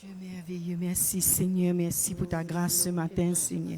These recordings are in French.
Dieu merveilleux, merci Seigneur, merci pour ta grâce ce matin Seigneur.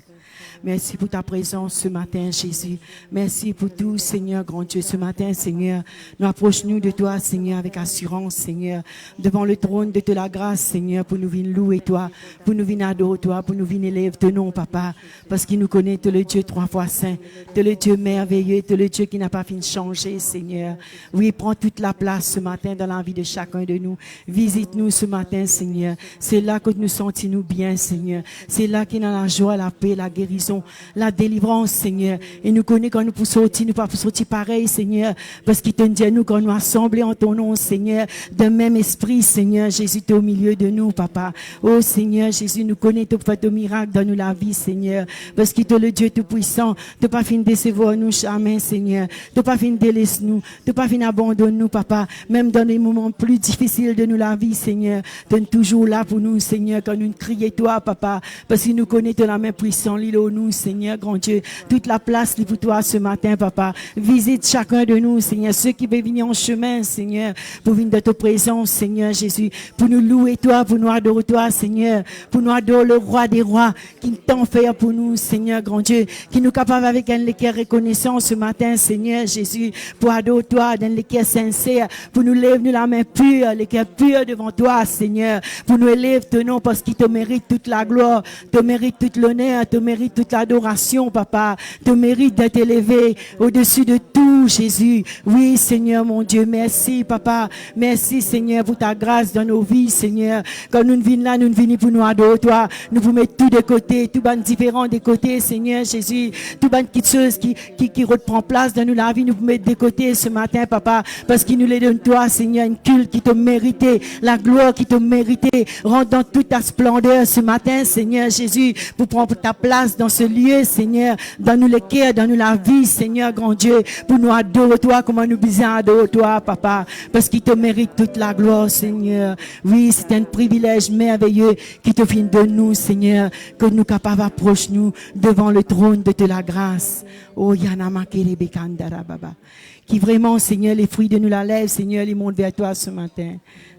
Merci pour ta présence ce matin Jésus. Merci pour tout Seigneur, grand Dieu, ce matin Seigneur. Nous approchons-nous de toi Seigneur avec assurance Seigneur. Devant le trône de la grâce Seigneur pour nous venir louer toi, pour nous venir adorer toi, pour nous venir élever ton nom Papa. Parce qu'il nous connaît, tu es le Dieu trois fois saint, tu es le Dieu merveilleux, tu es le Dieu qui n'a pas fini de changer Seigneur. Oui, prends toute la place ce matin dans la vie de chacun de nous. Visite-nous ce matin Seigneur. C'est là que nous sentons-nous bien, Seigneur. C'est là qu'il y a la joie, la paix, la guérison, la délivrance, Seigneur. Et nous connaissons quand nous pouvons sortir, nous ne pouvons pas sortir pareil, Seigneur. Parce qu'il te dit à nous quand nous assemblés en ton nom, Seigneur, d'un même esprit, Seigneur. Jésus, tu es au milieu de nous, Papa. Oh, Seigneur, Jésus, nous connaissons, tu fais ton miracle dans nous la vie, Seigneur. Parce qu'il est le Dieu Tout-Puissant. Tu n'as pas fini de décevoir nous jamais, Seigneur. Tu n'as pas fini de délaisser nous. Tu n'as pas fini d'abandonner nous, Papa. Même dans les moments plus difficiles de nous la vie, Seigneur. Tu es toujours là pour nous, Seigneur, quand nous crions toi, Papa, parce qu'il nous connaît de la main puissante, l'île au nous, Seigneur, grand Dieu, toute la place pour toi ce matin, Papa. Visite chacun de nous, Seigneur, ceux qui veulent venir en chemin, Seigneur, pour venir de ta présence, Seigneur Jésus, pour nous louer toi, pour nous adorer toi, Seigneur, pour nous adorer le roi des rois, qui t'en fait pour nous, Seigneur, grand Dieu, qui nous capable avec un cœur reconnaissant ce matin, Seigneur Jésus, pour adorer toi, d'un cœur sincère, pour nous lever la main pure, les cœurs purs devant toi, Seigneur, pour nous élever ton nom parce qu'il te mérite toute la gloire, te mérite toute l'honneur, te mérite toute l'adoration, Papa, te mérite d'être élevé au-dessus de tout, Jésus. Oui, Seigneur, mon Dieu, merci, Papa. Merci, Seigneur, pour ta grâce dans nos vies, Seigneur. Quand nous venons là, nous venons pour nous adorer, toi. Nous vous mettons tout de côté, tout ban différent de côté, Seigneur, Jésus. Tout ban quelque chose qui reprend place dans nous la vie, nous vous mettons de côté ce matin, Papa, parce qu'il nous les donne, toi, Seigneur, une culte qui te méritait, la gloire qui te méritait. Rentre dans toute ta splendeur ce matin, Seigneur Jésus, pour prendre ta place dans ce lieu, Seigneur, dans nous les cœurs, dans nous la vie, Seigneur, grand Dieu, pour nous adorer toi, comment nous besoin adorer toi, Papa, parce qu'il te mérite toute la gloire, Seigneur. Oui, c'est un privilège merveilleux qui te vient de nous, Seigneur, que nous capables d'approcher nous devant le trône de la grâce. Oh, Yanama Kelebekandara Baba. Qui vraiment, Seigneur, les fruits de nous la lèvent, Seigneur, les montent vers toi ce matin.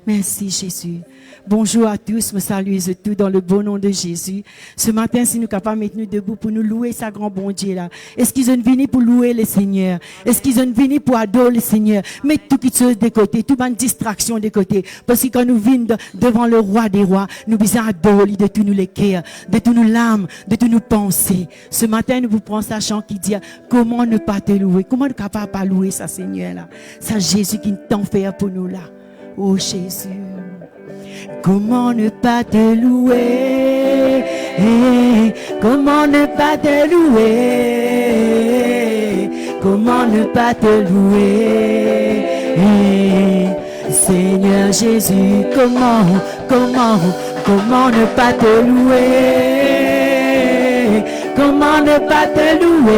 Merci, Jésus. Bonjour à tous, me saluez tous dans le beau nom de Jésus. Ce matin, si nous sommes capables de mettre nous debout pour nous louer sa grand bon Dieu là. Est-ce qu'ils ont venu pour louer le Seigneur? Est-ce qu'ils ont venu pour adorer le Seigneur? Mettez toutes les choses de côté, toute bonne distraction de côté. Parce que quand nous venons devant le roi des rois, nous besoin adorer de tous nous les cœurs, de tous nos l'âme, de tous nos pensées. Ce matin, nous vous prenons sa chant qui dit, comment ne pas te louer? Comment ne capable pas louer ça, Seigneur là? Ça Jésus qui t'en fait pour nous là. Oh Jésus. Comment ne pas te louer? Comment ne pas te louer? Comment ne pas te louer? Seigneur Jésus, comment ne pas te louer? Comment ne pas te louer?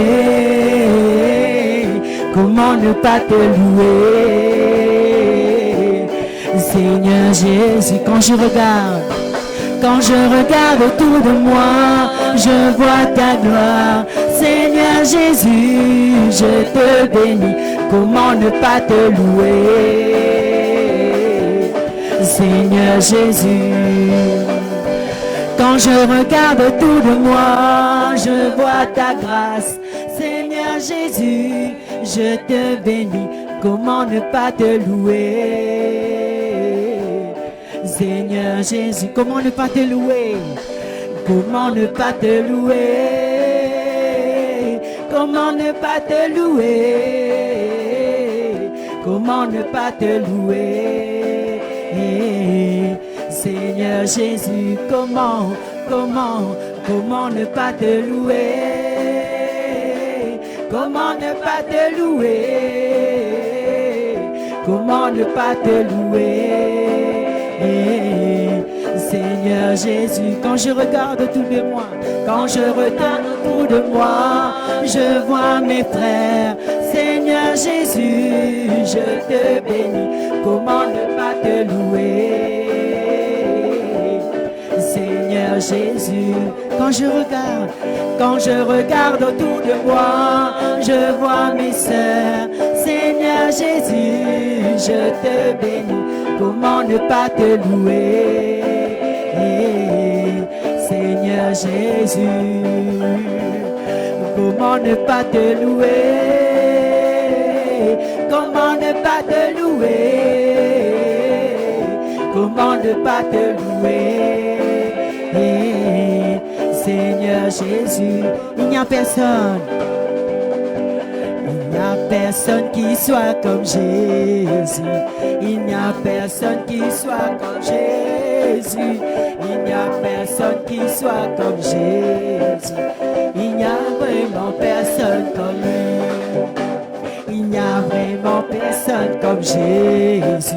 Comment ne pas te louer? Seigneur Jésus, quand je regarde autour de moi, je vois ta gloire. Seigneur Jésus, je te bénis. Comment ne pas te louer? Seigneur Jésus, quand je regarde autour de moi, je vois ta grâce. Seigneur Jésus, je te bénis. Comment ne pas te louer? Seigneur Jésus, comment ne pas te louer? Comment ne pas te louer? Comment ne pas te louer? Comment ne pas te louer? Seigneur Jésus, comment ne pas te louer? Comment ne pas te louer? Comment ne pas te louer? Seigneur Jésus, quand je regarde autour de moi, je vois mes frères. Seigneur Jésus, je te bénis. Comment ne pas te louer? Seigneur Jésus, quand je regarde autour de moi, je vois mes sœurs. Seigneur Jésus, je te bénis. Comment ne pas te louer? Seigneur Jésus, comment ne pas te louer? Comment ne pas te louer? Comment ne pas te louer? Seigneur Jésus, il n'y a personne. Il n'y a personne qui soit comme Jésus. Il n'y a personne qui soit comme Jésus. Il n'y a personne qui soit comme Jésus. Il n'y a vraiment personne comme lui. Il n'y a vraiment personne comme Jésus.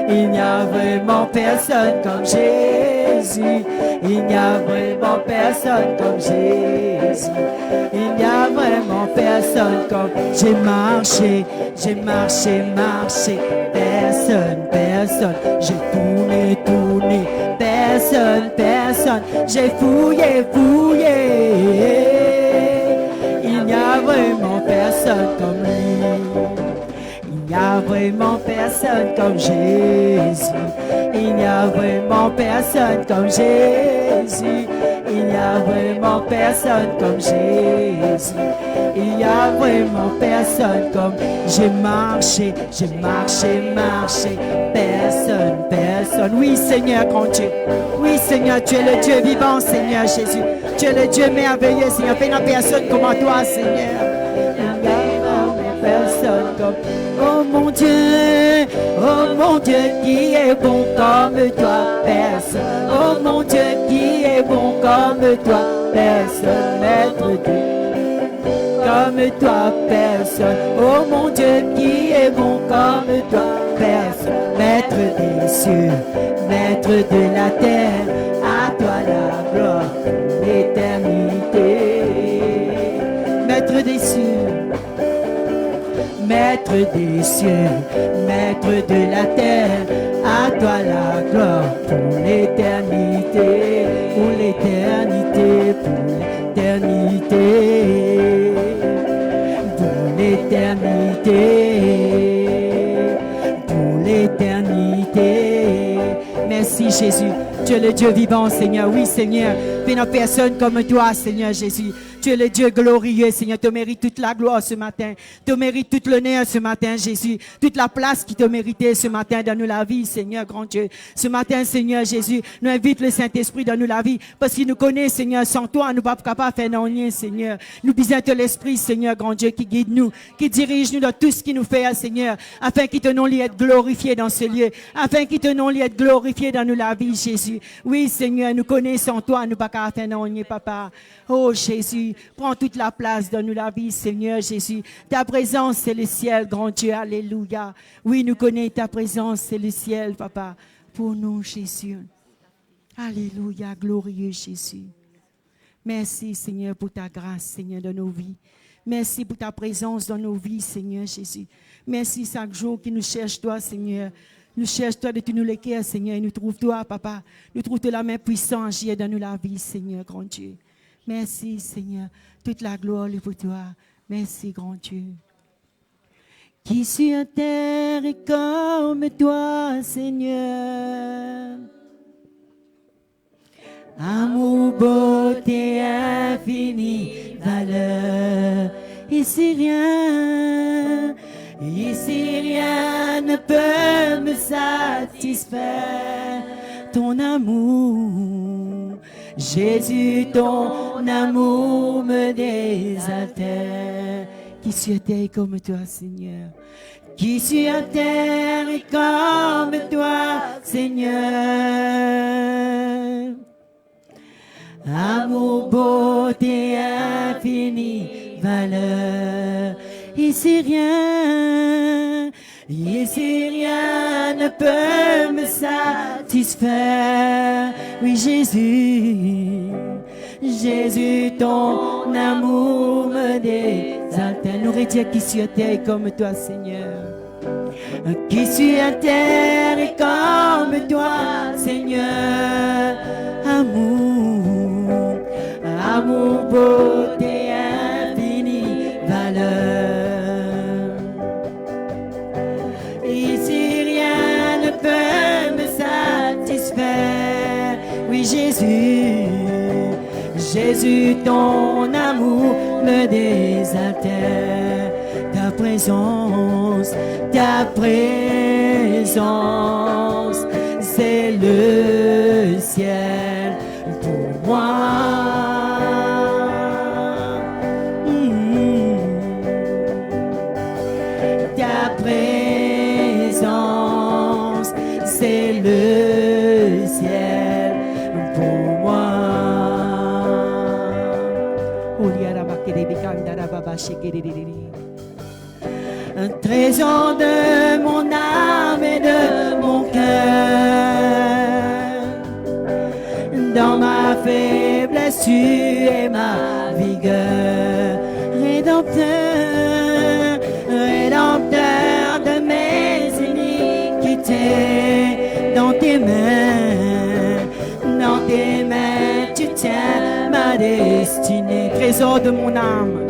Il n'y a vraiment personne comme Jésus. Il n'y a vraiment personne comme Jésus. Il n'y a vraiment personne comme... J'ai marché, personne. J'ai tourné, personne. J'ai fouillé. Il n'y a vraiment personne comme lui. Il n'y a vraiment personne comme Jésus. Il n'y a vraiment personne comme Jésus. Il n'y a vraiment personne comme Jésus. Il n'y a vraiment personne comme... J'ai marché, personne. Oui, Seigneur, grand Dieu. Oui, Seigneur, tu es le Dieu vivant, Seigneur Jésus. Tu es le Dieu merveilleux, Seigneur. Fais une personne comme toi, Seigneur. Il n'y a vraiment personne comme... Oh mon Dieu, qui est bon comme toi, personne. Oh mon Dieu, qui est bon comme toi, personne. Maître Dieu, comme toi, personne. Oh mon Dieu, qui est bon comme toi, personne. Maître des cieux, maître de la terre, à toi la gloire, l'éternité. Maître des cieux, maître des cieux, maître de la terre, à toi la gloire pour l'éternité, pour l'éternité, pour l'éternité, pour l'éternité, pour l'éternité. Merci Jésus, tu es le Dieu vivant, Seigneur. Oui, Seigneur, il n'y a personne comme toi, Seigneur Jésus. Tu es le Dieu glorieux, Seigneur. Tu mérites toute la gloire ce matin. Tu mérites tout l'honneur ce matin, Jésus. Toute la place qui te méritait ce matin dans la vie, Seigneur, grand Dieu. Ce matin, Seigneur Jésus, nous invite le Saint-Esprit dans la vie parce qu'il nous connaît, Seigneur. Sans toi, nous ne sommes pas capables de faire rien, Seigneur. Nous bisons de l'Esprit, Seigneur, grand Dieu, qui guide nous, qui dirige nous dans tout ce qui nous fait, Seigneur, afin qu'il te nom lui être glorifié dans ce lieu, afin qu'il te nom lui être glorifié dans la vie, Jésus. Oui, Seigneur, nous connaissons toi, nous ne sommes pas capables de faire rien, Papa. Oh, Jésus. Prends toute la place dans la vie, Seigneur Jésus. Ta présence, c'est le ciel, grand Dieu. Alléluia. Oui, nous connaissons ta présence, c'est le ciel, Papa. Pour nous, Jésus. Alléluia, glorieux Jésus. Merci, Seigneur, pour ta grâce, Seigneur, dans nos vies. Merci pour ta présence dans nos vies, Seigneur Jésus. Merci chaque jour qui nous cherche, toi, Seigneur. Nous cherchons toi de tous nous les cœurs, Seigneur. Et nous trouvons toi, Papa. Nous trouvons la main puissante agir dans la vie, Seigneur, grand Dieu. Merci, Seigneur. Toute la gloire est pour toi. Merci, grand Dieu. Qui sur terre est comme toi, Seigneur? Amour, beauté, infinie, valeur. Ici rien ne peut me satisfaire. Ton amour, Jésus, ton amour me désaltère. Qui sur terre est comme toi, Seigneur? Qui sur terre est comme toi, Seigneur? Amour, beauté, infinie, valeur. Ici rien ne peut me satisfaire. Oui, Jésus, ton amour me désaltère. Nous retient qui sur terre comme toi, Seigneur. Qui sur terre est comme toi, Seigneur. Amour, beauté, infinie, valeur. Ici rien ne peut me satisfaire. Oui, Jésus, Jésus, ton amour me désaltère. Ta présence, c'est le ciel pour moi. Ta présence, c'est le ciel pour moi. Un trésor de mon âme et de mon cœur. Dans ma faiblesse, tu es ma vigueur. Rédempteur, Rédempteur de mes iniquités. Dans tes mains, tu tiens ma destinée. Trésor de mon âme.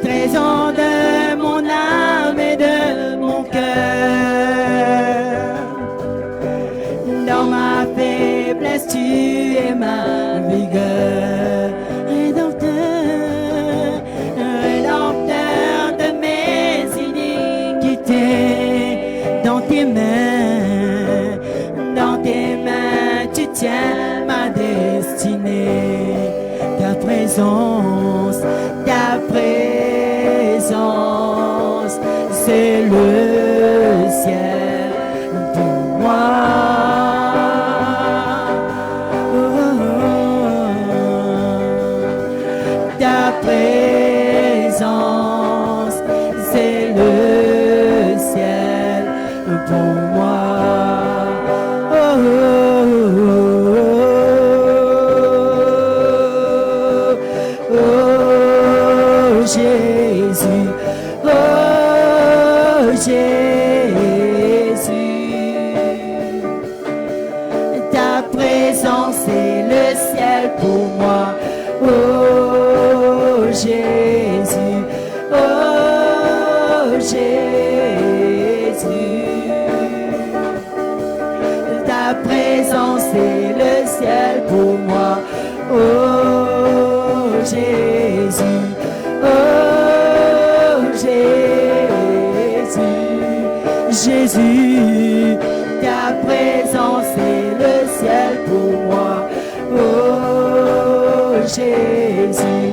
Trésor de mon âme et de mon cœur. Dans ma faiblesse, tu es ma vigueur. Rédempteur, Rédempteur de mes iniquités. Dans tes mains, tu tiens ma destinée. Ta présence, c'est le ciel pour moi. Ta présence, c'est le ciel pour moi. Jésus, ta présence est le ciel pour moi. Oh Jésus, ta présence est le ciel pour moi. Oh Jésus, Jésus, ta présence est le ciel pour moi. Oh Jésus,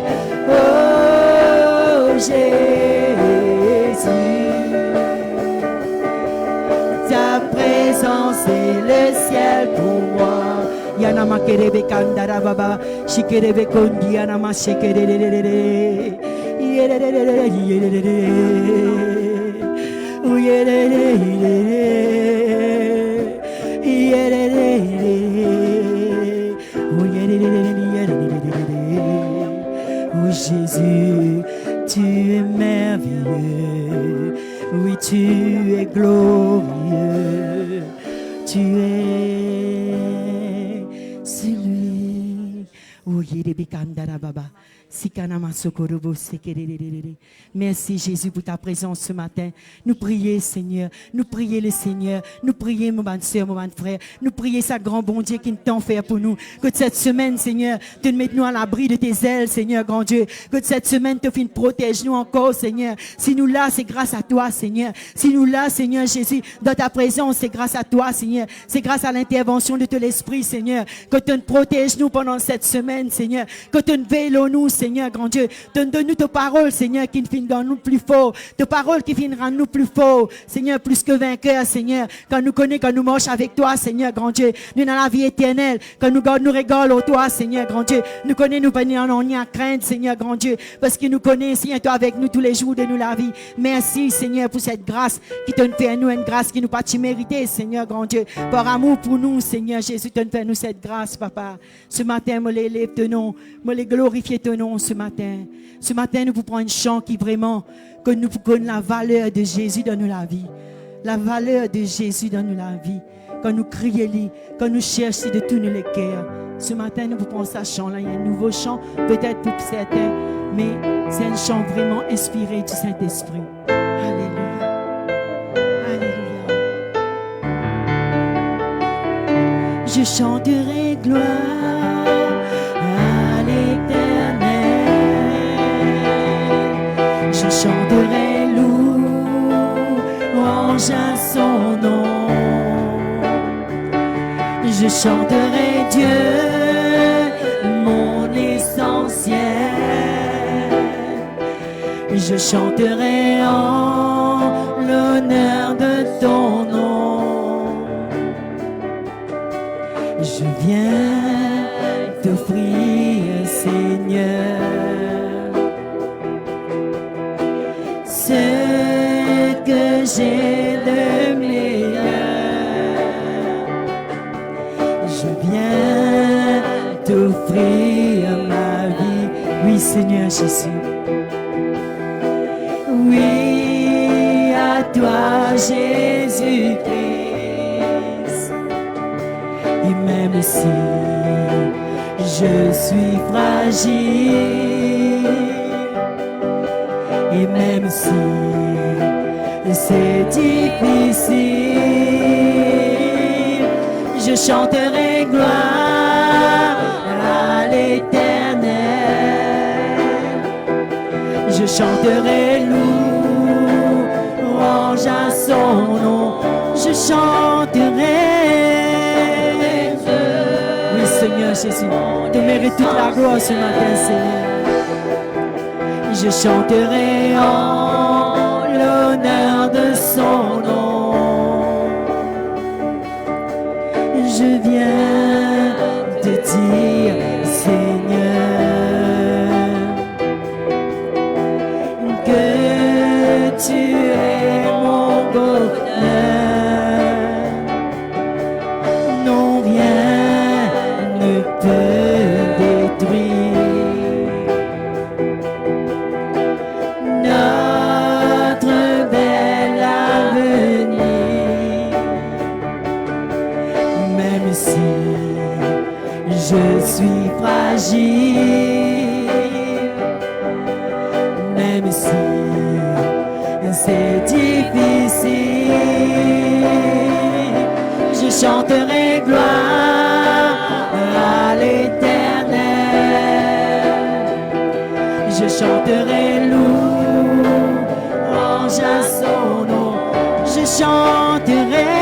ta présence est le ciel pour moi. Yanama kerebe kandara baba, shikerebe kondi yanama shikerere. Oh Jésus, tu es merveilleux. Oui, tu es glorieux. Tu es celui. Oh Yerebekandara Baba. Merci Jésus pour ta présence ce matin. Nous prions Seigneur, nous prions le Seigneur, nous prions mon bonne soeur, mon bon frère, nous prions sa grand bon Dieu qui t'en fait pour nous. Que cette semaine Seigneur, te mette nous à l'abri de tes ailes Seigneur grand Dieu. Que cette semaine te protège nous encore Seigneur. Si nous là c'est grâce à toi Seigneur. Si nous là Seigneur Jésus, dans ta présence c'est grâce à toi Seigneur. C'est grâce à l'intervention de ton esprit Seigneur. Que tu nous protèges nous pendant cette semaine Seigneur. Que tu nous veilles nous Seigneur, grand Dieu. Donne-nous ta parole, Seigneur, qui finit dans nous plus fort. Ta parole qui finit rendre nous plus fort. Seigneur, plus que vainqueur, Seigneur. Quand nous connaissons, quand nous marchons avec toi, Seigneur, grand Dieu. Nous dans la vie éternelle. Quand nous gardons, nous régalons au toi, Seigneur, grand Dieu. Nous connaissons, nous on y a crainte, Seigneur, grand Dieu. Parce que nous connaissons, Seigneur, toi avec nous tous les jours de nous la vie. Merci, Seigneur, pour cette grâce qui te fait à nous, une grâce qui nous pas mériter, Seigneur, grand Dieu. Par amour pour nous, Seigneur, Jésus, te fait nous cette grâce, papa. Ce matin, moi, l'élève ton nom. Moi, les glorifier ton nom ce matin. Ce matin, nous vous prenons un chant qui vraiment, que nous connaissons la valeur de Jésus dans nous la vie. La valeur de Jésus dans nous la vie. Quand nous crions, quand nous cherchons de tous nos cœurs. Ce matin, nous vous prenons ce chant-là. Il y a un nouveau chant, peut-être pour certains, mais c'est un chant vraiment inspiré du Saint-Esprit. Alléluia. Alléluia. Je chanterai gloire à l'Éternel. Je chanterai louange à son nom. Je chanterai Dieu, mon essentiel. Je chanterai en l'honneur de ton nom. Je viens t'offrir, Seigneur, ce que j'ai de meilleur. Je viens t'offrir ma vie. Oui, Seigneur Jésus. Oui, à toi, Jésus-Christ. Et même si je suis fragile, et même si c'est difficile, je chanterai gloire à l'Éternel. Je chanterai louange à son nom. Je chanterai. Oui, Seigneur Jésus, te mérite toute la gloire ce matin, Seigneur. Je chanterai en l'honneur de son nom. Je viens te dire, Seigneur, que tu es mon bonheur. Non, rien ne peut détruire notre bel avenir. Même si je suis fragile, même si c'est difficile, je chanterai gloire à l'Éternel. Je chanterai louange à son nom. Je chanterai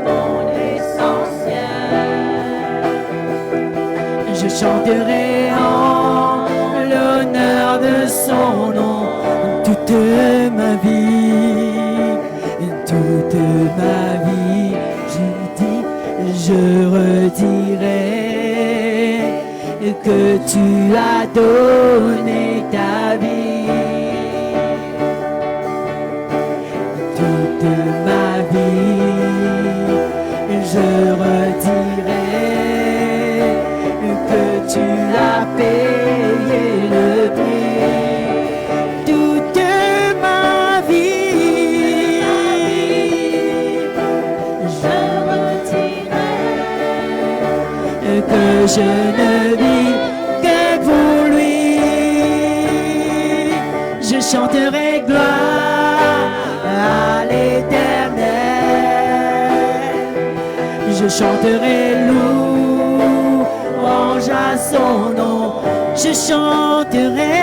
mon essentiel. Je chanterai en l'honneur de son nom. Toute ma vie, toute ma vie, je redirai que tu as donné ta vie. Toute ma vie, je redirai que tu as payé le prix. Toute ma vie, je redirai que je ne vis que pour lui. Je chanterai gloire à l'Éternel. Je chanterai louange à son nom. Je chanterai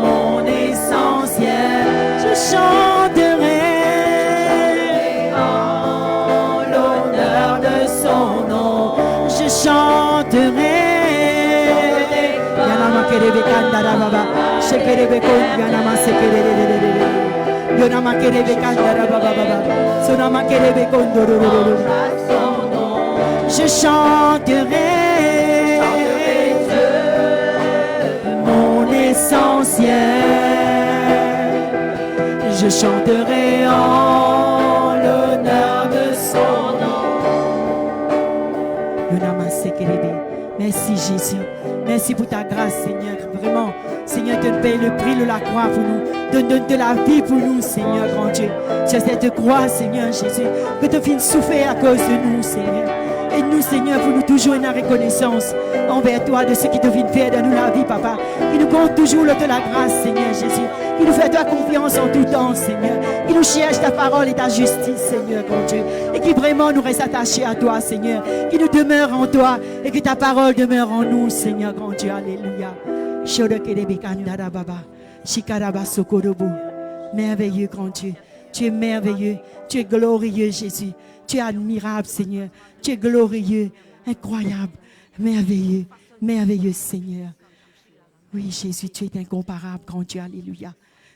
mon essentiel. Je chanterai en l'honneur de son nom. Je chanterai. Yanama kerebe kandara baba, shekerebe kon yanama sekerebe. Yanama kerebe kandara baba baba, sonama kerebe kon dororo. Je chanterai mon essentiel. Je chanterai en l'honneur de son nom. Yanama sekerebe. Merci Jésus. Merci pour ta grâce, Seigneur. Vraiment, Seigneur, te paye le prix de la croix pour nous. Donne de la vie pour nous, Seigneur, grand Dieu. C'est cette croix, Seigneur Jésus, que tu finis souffrir à cause de nous, Seigneur. Aide-nous, Seigneur, pour nous toujours une reconnaissance envers toi de ce qui te vient faire dans nous la vie, Papa. Qui nous compte toujours de la grâce, Seigneur Jésus. Qui nous fait ta confiance en tout temps, Seigneur. Qui nous cherche ta parole et ta justice, Seigneur, grand Dieu. Et qui vraiment nous reste attachés à toi, Seigneur. Qui nous demeure en toi et que ta parole demeure en nous, Seigneur, grand Dieu. Alléluia. Merveilleux, grand Dieu. Tu es merveilleux. Tu es glorieux, Jésus. Tu es admirable, Seigneur. Tu es glorieux, incroyable, merveilleux, merveilleux, Seigneur. Oui, Jésus, tu es incomparable, grand Dieu. Alléluia.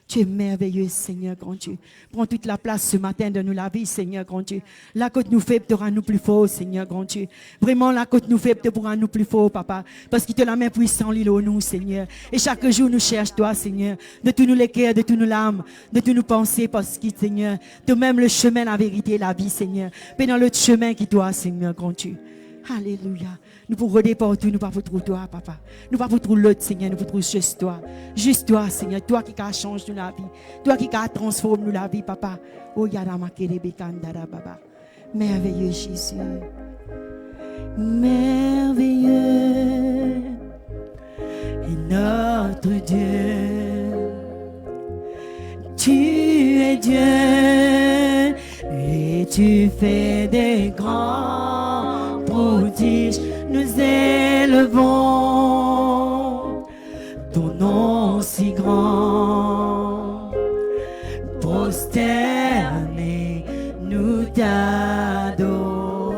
Tu es merveilleux, Seigneur, grand Dieu. Prends toute la place ce matin de nous la vie, Seigneur, grand Dieu. La côte nous faible te rend nous plus forts, Seigneur, grand Dieu. Vraiment, la côte nous faible te rend nous plus forts, Papa. Parce qu'il te la main puissante, l'île au nous, Seigneur. Et chaque jour, nous cherche toi, Seigneur. De tous nous les cœurs, de tous nos larmes, de tous nos pensées, parce que, Seigneur, de même le chemin, la vérité, la vie, Seigneur. Mais dans le chemin qui doit, Seigneur, grand Dieu. Alléluia. Nous pour redépart tout, nous pas pour trouver toi, Papa. Nous pas pour trouver l'autre, Seigneur, nous pour trouver juste toi. Juste toi, Seigneur. Toi qui a changé nous la vie. Toi qui a transformé nous la vie, Papa. Oh, Yadama Kerebekandara, Baba. Merveilleux Jésus. Merveilleux est notre Dieu. Tu es Dieu et tu fais des grands prodiges. Nous élevons ton nom si grand. Prosternés, nous t'adorons.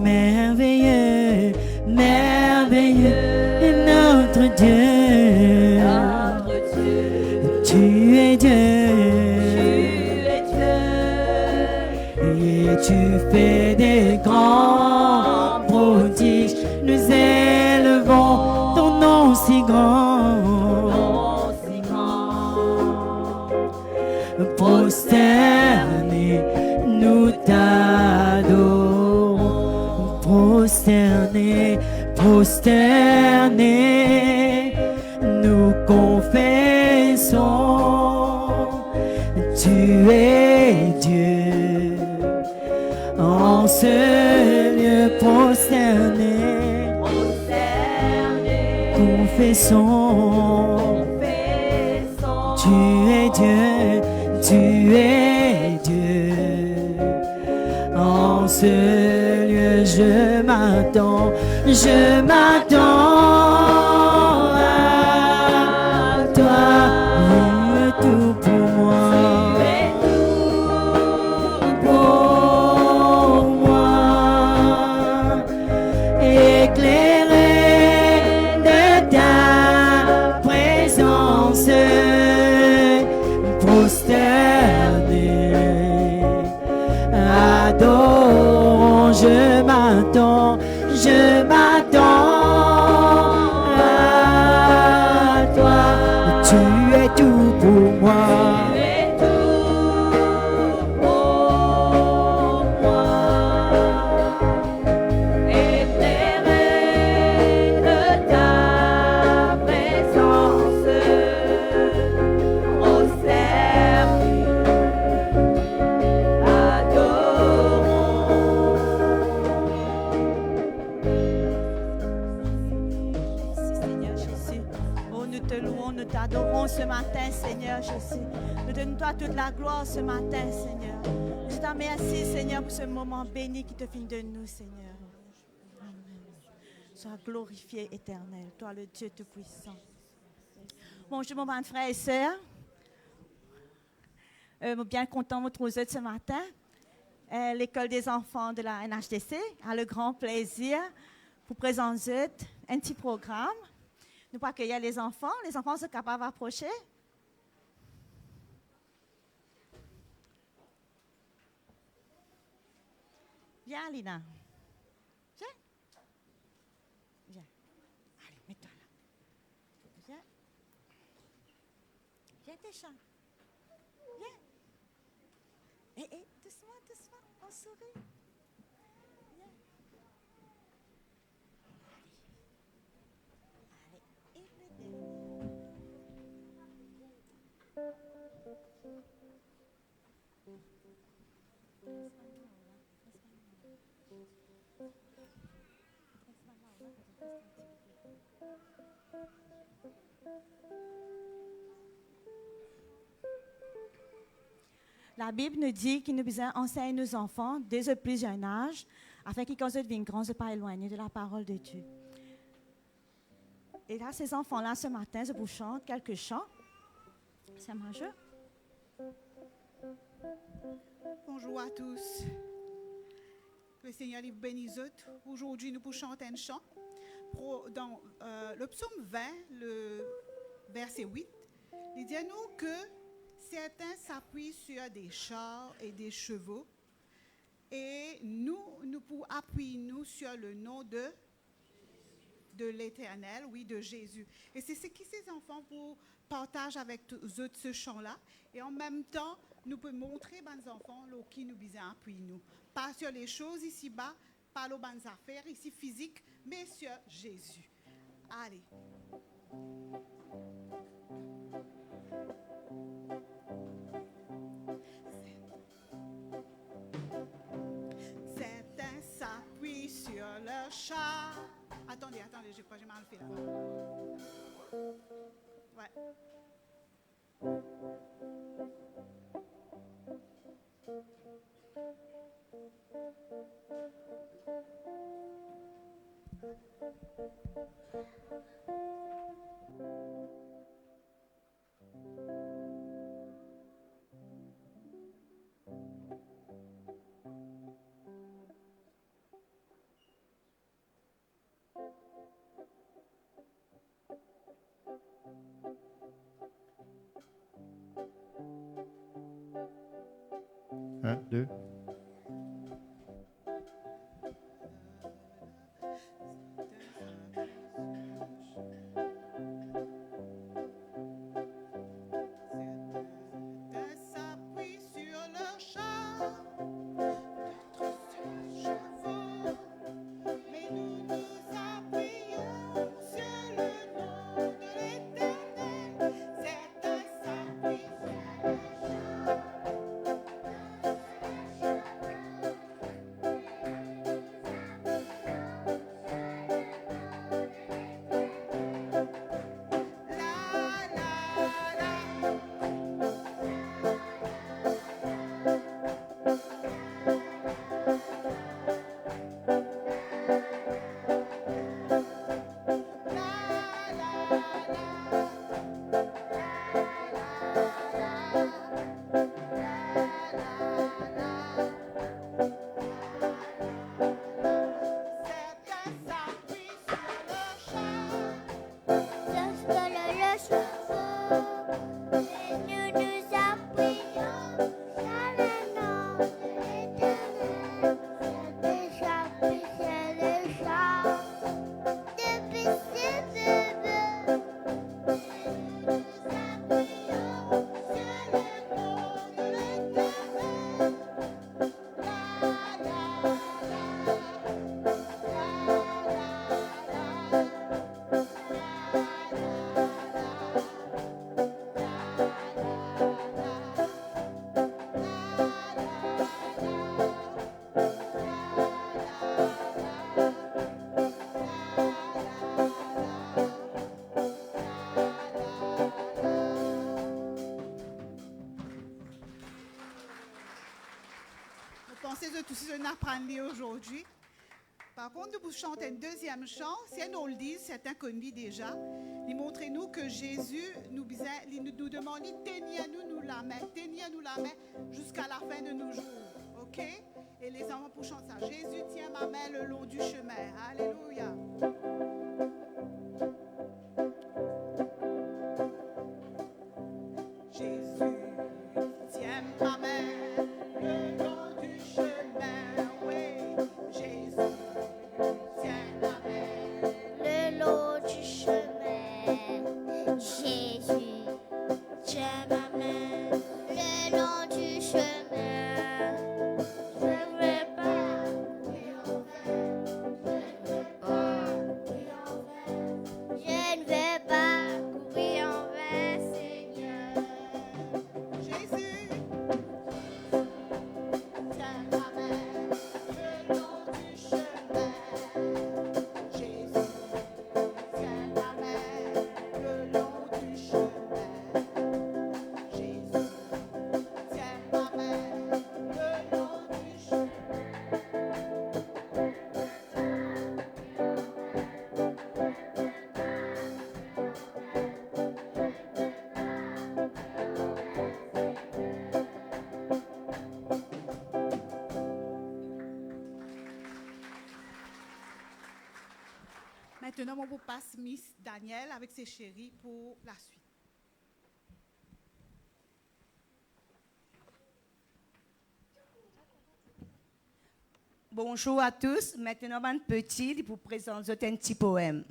Merveilleux, merveilleux est notre Dieu. Tu es Dieu. Et tu fais des grands prodiges. Nous élevons ton nom si grand. Prosternés, nous t'adorons. Prosternés, prosternés, nous confessons. Tu es Dieu. En ce lieu prosterné, confessons. Tu es Dieu, tu es Dieu. En ce lieu, je m'attends à toi. Tu es tout pour moi. Je m'attends à toi. Tu es tout pour moi. Ce matin, Seigneur Jésus. Nous donnons-toi toute la gloire ce matin, Seigneur. Je te remercie, Seigneur, pour ce moment béni qui te finit de nous, Seigneur. Amen. Sois glorifié, éternel, toi le Dieu Tout-Puissant. Bonjour, mon frère et sœurs. Bien content de vous retrouver ce matin. L'école des enfants de la NHDC a le grand plaisir pour présenter un petit programme. Nous pouvons accueillir les enfants. Les enfants sont capables d'approcher. Viens, Lina. Viens. Viens. Allez, mets-toi là. Viens. Viens, Técha. Viens. Et doucement, doucement. On sourit. Viens. La Bible nous dit qu'il nous besoin enseigner nos enfants dès le plus jeune âge, afin qu'ils, quand ils deviennent grands, ne soient pas éloignés de la parole de Dieu. Et là, ces enfants-là, ce matin, je vous chante quelques chants. C'est majeur. Bonjour à tous. Que le Seigneur vous bénisse. Aujourd'hui, nous pouvons chanter un chant. Dans le psaume 20, le verset 8, il dit à nous que certains s'appuient sur des chars et des chevaux et nous pouvons appuyer nous sur le nom de l'Éternel, oui, de Jésus. Et c'est ce que ces enfants pour partager avec eux ce chant-là. Et en même temps, nous pouvons montrer aux enfants qui nous besoin appuyer nous. Pas sur les choses ici-bas, pas aux bonnes affaires ici physiques, mais sur Jésus. Allez. Certains s'appuient sur leur char. Attendez, j'ai mal fait là. Ouais. Un, deux. Apprendre aujourd'hui. Par contre, nous chantons un deuxième chant. Si on le dit, certains connaissent déjà. Il montrez-nous que Jésus nous demande, tenez-nous la main jusqu'à la fin de nos jours. Ok? Et les enfants pour chanter ça. Jésus tient ma main le long du chemin. Alléluia. Jésus tient ma main. Maintenant, on vous passe Miss Daniel avec ses chéris pour la suite. Bonjour à tous. Maintenant, mon petit, pour présenter un petit poème.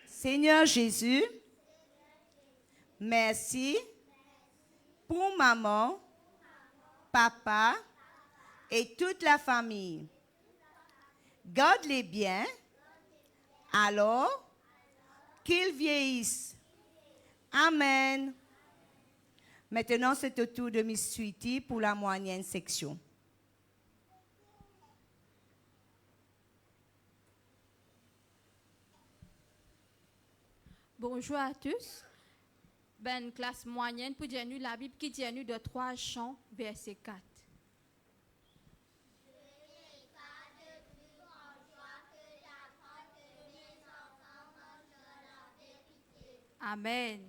Seigneur Jésus, merci pour maman, papa et toute la famille. Garde-les bien alors qu'ils vieillissent. Amen. Maintenant, c'est au tour de Miss Sweetie pour la moyenne section. Bonjour à tous. Ben classe moyenne pour dire nous la Bible qui dit nous de 3 Chants, verset 4. Amen.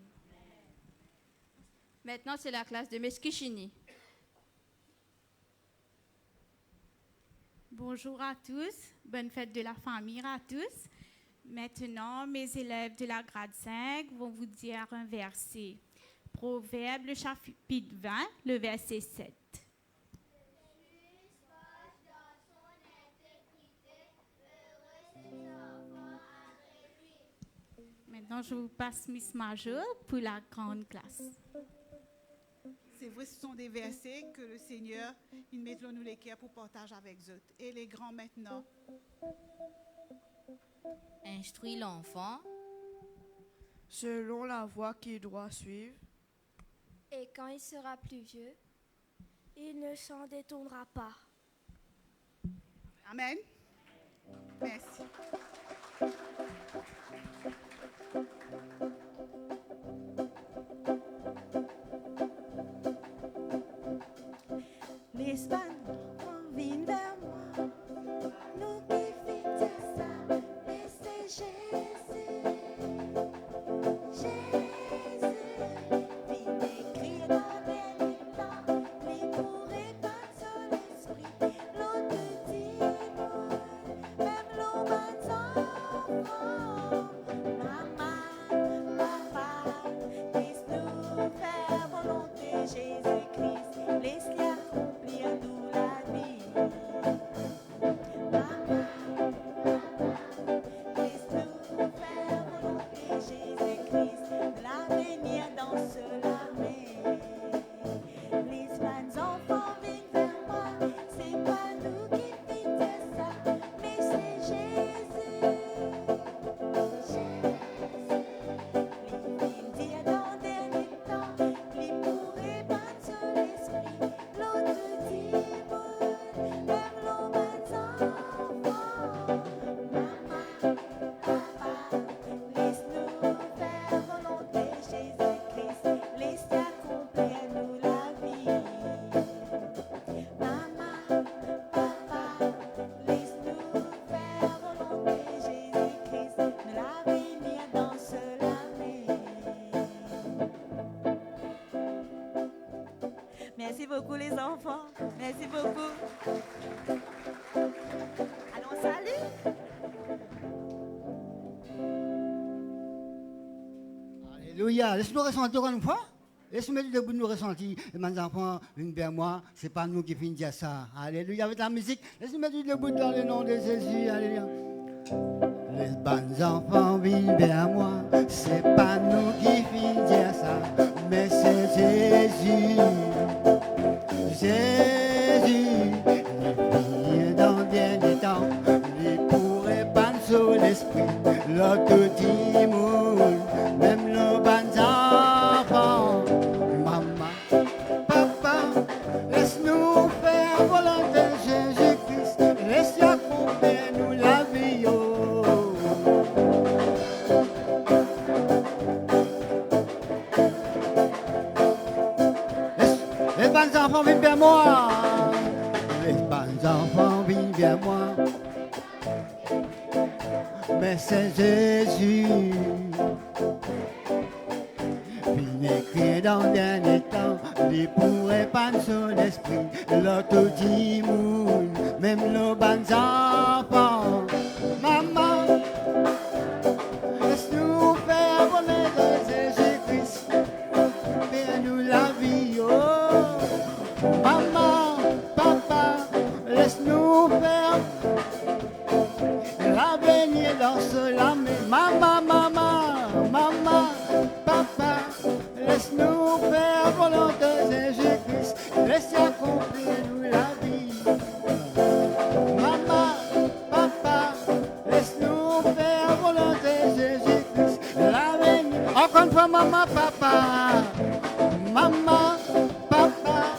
Maintenant, c'est la classe de Meskichini. Bonjour à tous, bonne fête de la famille à tous. Maintenant, mes élèves de la grade 5 vont vous dire un verset. Proverbe, le chapitre 20, le verset 7. Maintenant, je vous passe Miss Major pour la grande classe. C'est vrai, ce sont des versets que le Seigneur, il met nous les cœurs pour partager avec eux. Et les grands maintenant. Instruis l'enfant selon la voie qu'il doit suivre. Et quand il sera plus vieux, il ne s'en détournera pas. Amen. Merci. L'Espagne vient vers moi, nous qui fêtons ça, et c'est Jésus, Jésus, vient écrire dans les temps, les pourrait pas sur l'esprit, l'autre dit, même l'eau enfants, maman, papa, laisse-nous faire volonté Jésus-Christ, laisse-les accomplir nous la vie. Maman, laisse-nous faire volonté Jésus-Christ, l'avenir dans cela met. Les jeunes enfants viennent vers moi, c'est pas nous qui fêtons ça, mais c'est Jésus. Jésus, il dit dans dernier temps, il pourrait battre sur l'esprit, l'autre dit, même l'homme enfant. Maman, papa, laisse-nous faire volonté Jésus-Christ, laisse accomplir nous la vie. Maman, papa, laisse-nous faire volonté Jésus-Christ, nous l'avenir dans cela met. Merci beaucoup les enfants, merci beaucoup. Allons, salut. Alléluia. Laisse-nous ressentir une fois. Laisse-nous mettre debout nous ressentir. Et mes enfants, viennent vers moi. Ce n'est pas nous qui finissons dire ça. Alléluia. Avec la musique, laisse-nous mettre debout dans le nom de Jésus. Alléluia. Les bons enfants viennent vers moi. C'est pas nous qui finissons dire ça. Mais c'est Jésus. Jésus. Il vient dans le dernier temps. Il pourrait pas sur l'esprit. L'autre dit monde. Même nos bons enfants. Maman, papa, laisse-nous faire volonté Jésus-Christ. Laisse accomplir nous la vie. Oh. Les bons enfants viennent vers moi. Les bons enfants viennent vers moi. Mais c'est Jésus. Il écrit dans le dernier temps, il pourrait pas son esprit, l'autre dit moun, même nos bonnes enfants. Maman, laisse-nous faire bonheur de Jésus-Christ. Fais-nous la vie, oh. Maman, papa, laisse-nous faire l'avenir dans cela. Maman, maman, maman, papa, laisse-nous faire volonté de Jésus-Christ. Laisse accomplir nous la vie. Maman, papa, laisse-nous faire volonté de Jésus-Christ. L'avenir. Encore une fois, maman, papa. Maman, papa,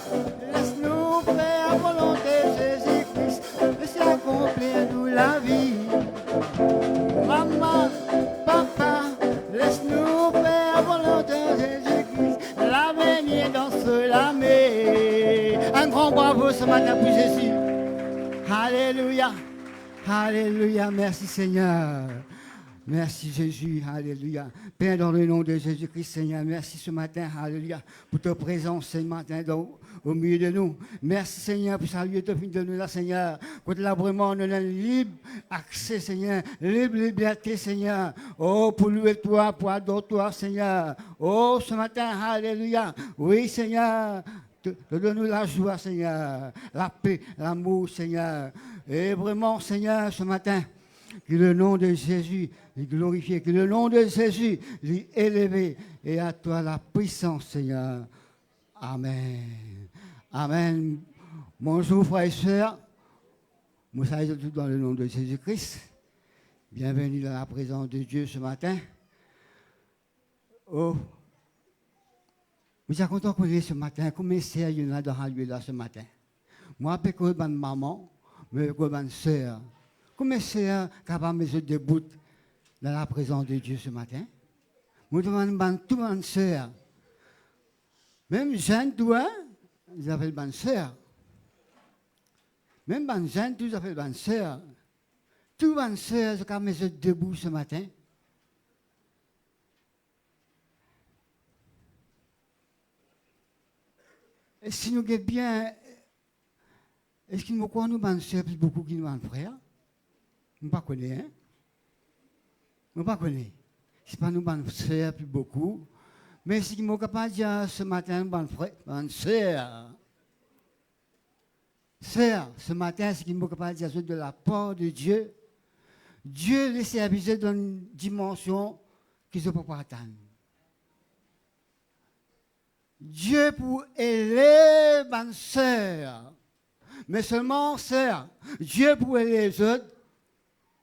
laisse-nous faire volonté de Jésus-Christ. Laisse accomplir nous la vie. Maman, papa, laisse-nous faire volonté de Jésus-Christ. L'avenir dans cela, mais un grand bravo ce matin pour Jésus. Alléluia, alléluia, merci Seigneur. Merci Jésus, alléluia. Père, dans le nom de Jésus-Christ, Seigneur, merci ce matin, alléluia, pour ta présence ce matin au milieu de nous. Merci Seigneur pour saluer ta fille de nous là, Seigneur. Quand là vraiment on a libre accès, Seigneur, libre liberté, Seigneur. Oh, pour louer toi, pour adorer toi, Seigneur. Oh, ce matin, alléluia. Oui, Seigneur. Donne-nous la joie, Seigneur, la paix, l'amour, Seigneur. Et vraiment, Seigneur, ce matin, que le nom de Jésus est glorifié, que le nom de Jésus est élevé, et à toi la puissance, Seigneur. Amen. Amen. Bonjour, frères et sœurs. Nous saluons tous dans le nom de Jésus-Christ. Bienvenue dans la présence de Dieu ce matin. Oh, nous sommes contents qu'on est ce matin. Combien de sœurs il y en a dans la lieu là ce matin? Moi, je suis une maman, mais je suis une sœur. Combien de sœurs capables de se debout dans la présence de Dieu ce matin? Nous demandons tout le monde sœur. Même Jeanne, toi, ils appellent bonne sœur. Même bonne Jeanne, tous appellent bonne sœur. Tout bonne sœur, c'est capables de se debout ce matin. Et si nous guettons bien, est-ce qu'il nous croit nous bonnes sœurs plus beaucoup que nous bonnes frères? Je ne connais pas, hein? Je ne connais pas. Ce n'est pas nous bonnes sœurs plus beaucoup. Mais si je suis capable de dire ce matin, bonne frère, bonne sœur. Sœur, ce matin, si je suis capable de dire de la part de Dieu, Dieu laisse aviser dans une dimension qu'ils ne peuvent pas atteindre. Dieu pour élever bonne sœur. Mais seulement, sœur, Dieu pour élever les autres,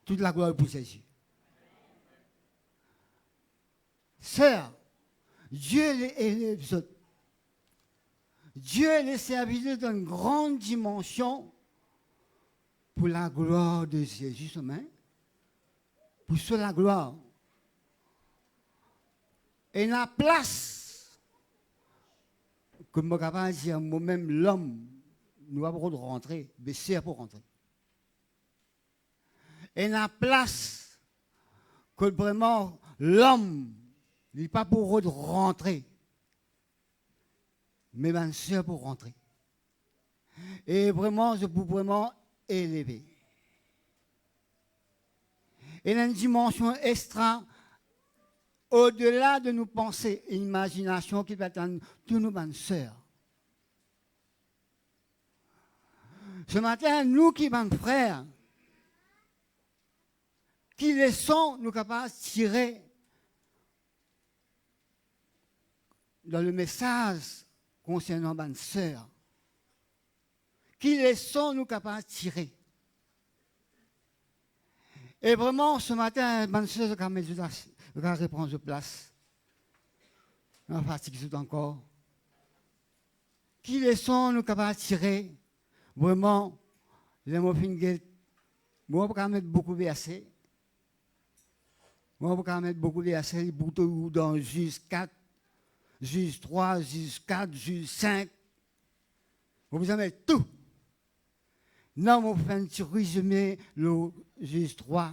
toute la gloire pour Jésus. Sœur, Dieu les élève les autres. Dieu les service dans une grande dimension pour la gloire de Jésus seulement. Pour cela la gloire. Et la place, comme je suis capable de dire, moi-même, l'homme, nous avons le droit de rentrer, mais c'est pour rentrer. Et la place que vraiment l'homme n'est pas pour rentrer, mais ma soeur pour rentrer. Et vraiment, je peux vraiment élever. Et une dimension extra, au-delà de nos pensées et imagination qui va attendre tous nos bonnes sœurs. Ce matin, nous qui sommes frères, qui laissons nous capables de tirer dans le message concernant bonnes sœurs, qui laissons nous capables de tirer. Et vraiment, ce matin, bonnes sœurs, je vais reprendre place. On fatigue tout encore. Qui laissons nous capables de tirer. Vraiment, les mots finissent. Moi, je vais mettre beaucoup de versets. Moi, je vais mettre beaucoup de versets dans Juge 4, Juge 3, Juge 4, Juge 5. Vous en mettez tout. Non, on fait un petit résumé, le Juge 3,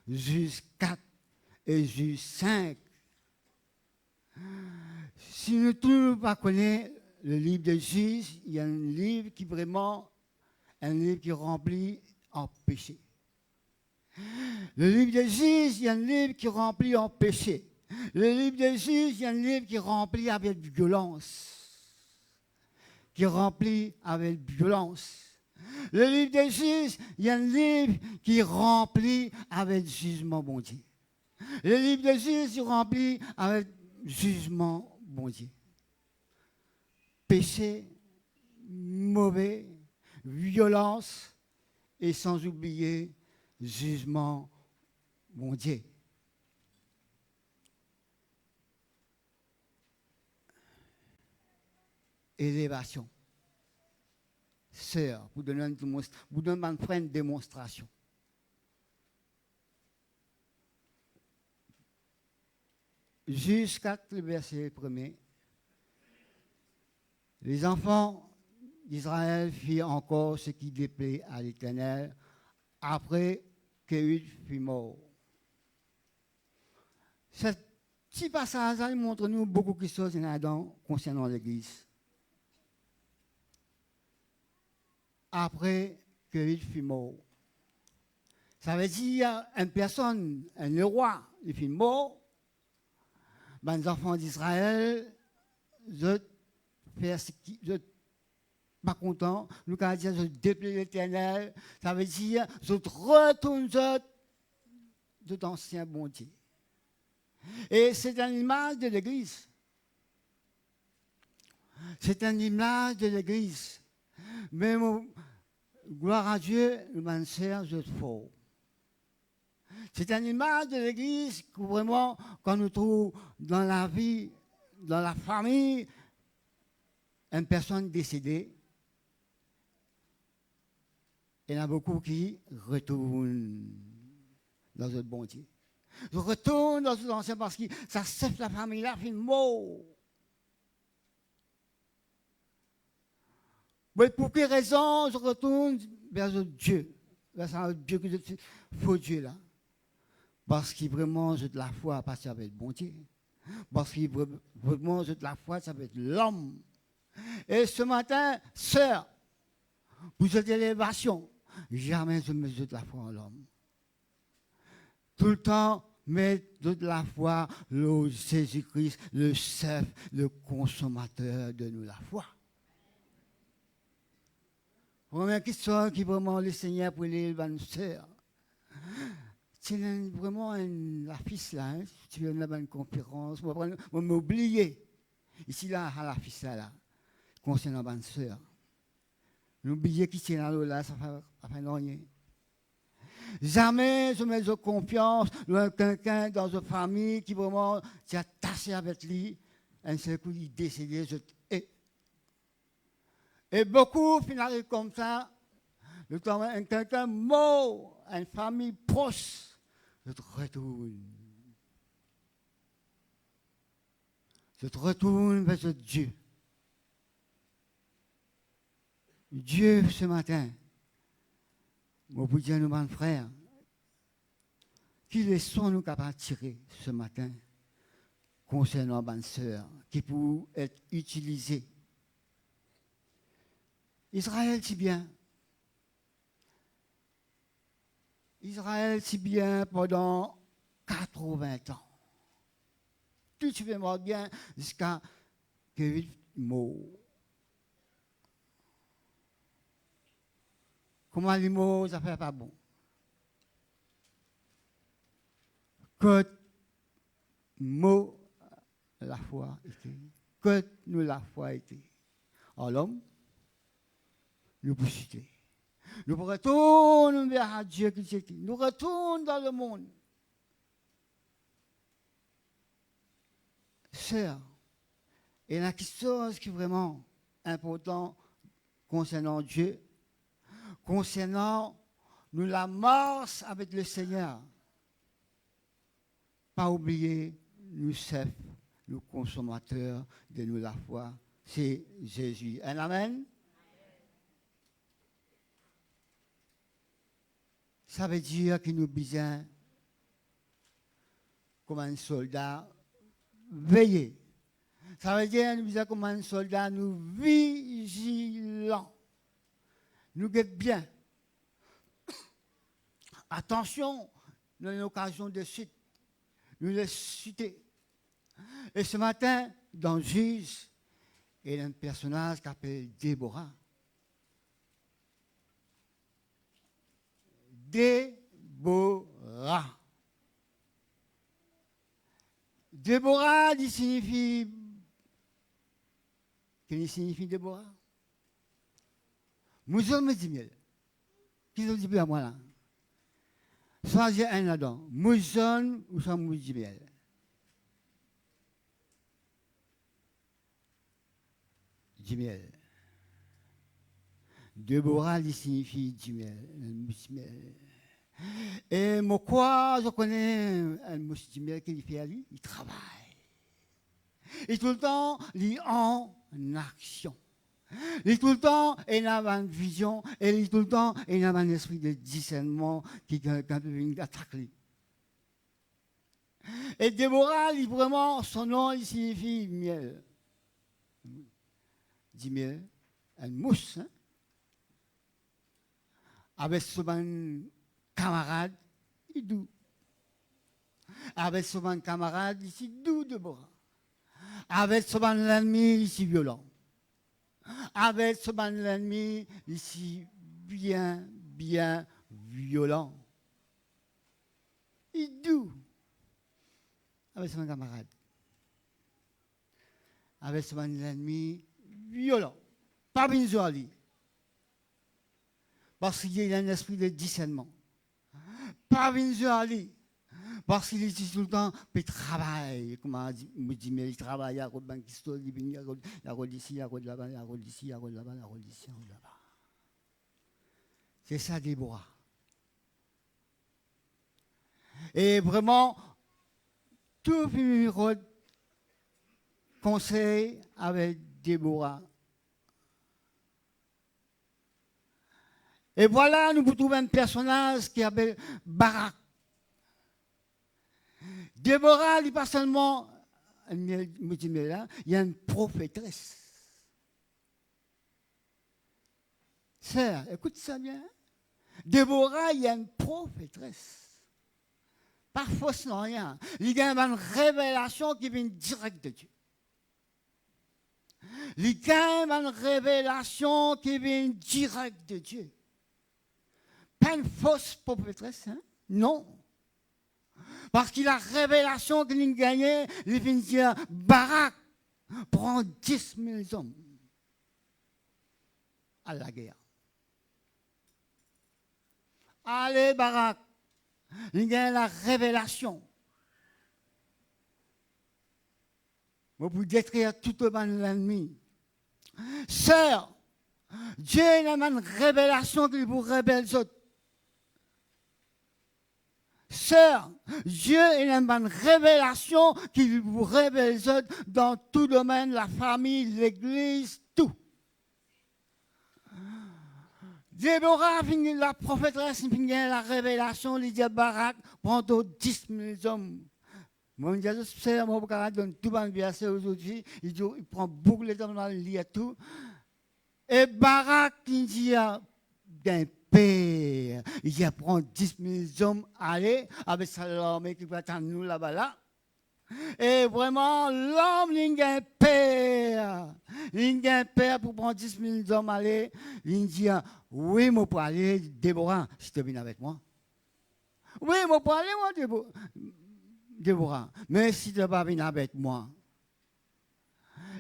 Juge 4 et Juge 5. Si nous ne pas connaissons le livre de Juge, il y a un livre qui vraiment un livre qui est rempli en péché. Le livre de Juge, il y a un livre qui est rempli en péché. Le livre de Juge, il y a un livre qui est rempli avec violence. Qui est rempli avec violence. Le livre de Juge, il y a un livre qui est rempli avec jugement bon Dieu. Le livre de Juge est rempli avec jugement bon Dieu. Péché, mauvais, violence et sans oublier jugement bon Dieu. Élévation. Sœur, vous donnez une démonstration. Jusqu'à le verset 1er. Les enfants d'Israël firent encore ce qui déplaît à l'Éternel après qu'Éhud fut mort. Ce petit passage montre-nous beaucoup de choses concernant l'Église. Après qu'Éhud fut mort. Ça veut dire une personne, un roi, il fut mort. Les enfants d'Israël, je pas content, nous allons dire je déplaît l'Éternel, ça veut dire je retourne de d'ancien bon Dieu. Et c'est une image de l'Église. C'est une image de l'Église. Mais gloire à Dieu, nous allons faire je fort. C'est une image de l'Église que vraiment, quand nous trouvons dans la vie, dans la famille, une personne décédée, il y en a beaucoup qui retournent dans le bon Dieu. Je retourne dans l'ancien parce que ça sèche la famille là, fait mort. Mais pour quelle raison je retourne vers Dieu, vers Dieu que je suis, faux Dieu là? Parce que vraiment, j'ai de la foi parce que ça va être bon Dieu. Parce que vraiment, j'ai de la foi, ça va être l'homme. Et ce matin, sœur, vous êtes élévation. Jamais je mets de la foi en l'homme. Tout le temps, mettre de la foi le Jésus-Christ, le chef, le consommateur de nous la foi. Première question qui vraiment le Seigneur pour les sœurs. C'est vraiment la fille là, hein? Si tu veux une conférence, on va m'oublier. Ici là, à la fille là, concernant ma sœur. N'oubliez qui c'est là, ça fait rien. Jamais je mets de confiance dans quelqu'un dans une famille qui vraiment s'est attaché avec lui. Un seul coup, il est décédé. Et beaucoup finissent comme ça. Le temps où quelqu'un mort, une famille proche, je te retourne. Je te retourne vers Dieu. Dieu, ce matin, mon Dieu, nous, mon frère, qui leçons nous capables de tirer ce matin concernant ma sœur, qui peut être utilisée. Israël, si bien. Israël, si bien pendant 80 ans. Tout se fait bien jusqu'à qu'il meurt. Comment les mots, ça fait pas bon. Que mot la foi était. Que nous la foi était. En l'homme, nous pouvons citer. Nous retournons vers Dieu qui était. Nous retournons dans le monde. Sœur, il y a quelque chose qui est vraiment important concernant Dieu, concernant nous la marche avec le Seigneur. Pas oublier, nous chefs, nous consommateurs de nous la foi, c'est Jésus. Un amen. Ça veut dire que nous besoin, comme un soldat, veiller. Ça veut dire que nous besoin comme un soldat, nous vigilants. nous guette bien. Attention, dans une occasion de chute, nous les chuter. Et ce matin, dans le juge, il y a un personnage qui s'appelle Déborah. Déborah. Déborah, il signifie. Qu'est-ce que signifie Déborah? Mouzon me dit miel. Qui sont dit à moi là? Soit j'ai un là-dedans. Mouzon ou soit mouzon miel. Jimiel. Déborah, il signifie Jimiel. Et moi, quoi, je connais un monsieur Jimiel qui fait à lui, il travaille. Et tout le temps, il est en action. Il est tout le temps, il a une vision, et il est tout le temps, il a un esprit de discernement qui vient attaquer. Et Déborah, il vraiment, son nom, il signifie miel. Miel, une mousse, hein? Avec son camarade, il est doux. Avec son camarade, il est doux de bras. Avec son ennemi, il est violent. Avec son ennemi, il est bien violent. Il est doux. Avec son camarade. Avec son ennemi, violent, pas besoin de lui. Parce qu'il y a un esprit de discernement. Pas besoin de lui. Parce qu'il est tout le temps, il travaille. Comment me dit, mais il travaille, il y a un banque historique, il y a un ici, il y a un là-bas, il y a un ici, il y a un là-bas, il y a un ici, il y a un là-bas. C'est ça, Déborah. Et vraiment, tout le conseil avec Déborah. Et voilà, nous trouvons un personnage qui s'appelle Barak. Déborah, il n'est pas seulement, il y a une prophétresse. Sœur, écoute ça bien. Déborah, il y a une prophétresse. Pas faussement rien. Il y a une révélation qui vient direct de Dieu. Il y a une révélation qui vient direct de Dieu. Pas une fausse prophétresse, hein? Non. Parce qu'il a révélation qu'il a gagné, il vient dire, Barak prend 10 000 hommes à la guerre. Allez, Barak, il gagne la révélation. Pour détruire tout le monde de l'ennemi. Sœur, Dieu a une révélation qu'il vous révèle les autres. Sœur, Dieu a une révélation qu'il vous révèle les autres dans tout domaine, la famille, l'église, tout. Déborah, la prophétresse, la révélation, il dit à Barak, prends 10 000 hommes. Moi, je dis, c'est mon camarade donne tout le verset aujourd'hui. Il dit, il prend beaucoup de temps dans le lit et tout. Et Barak, il dit, d'un père, il dit, prend 10 000 hommes, allez, avec sa l'armée qui va attendre nous là-bas, là. Et vraiment, l'homme, il a un père. Il a un père pour prendre 10 000 hommes, allez. Il dit, oui, moi, pour aller, Déborah, si tu viens avec moi. Oui, moi, pour aller, moi, Déborah, mais si tu ne vas pas venir avec moi.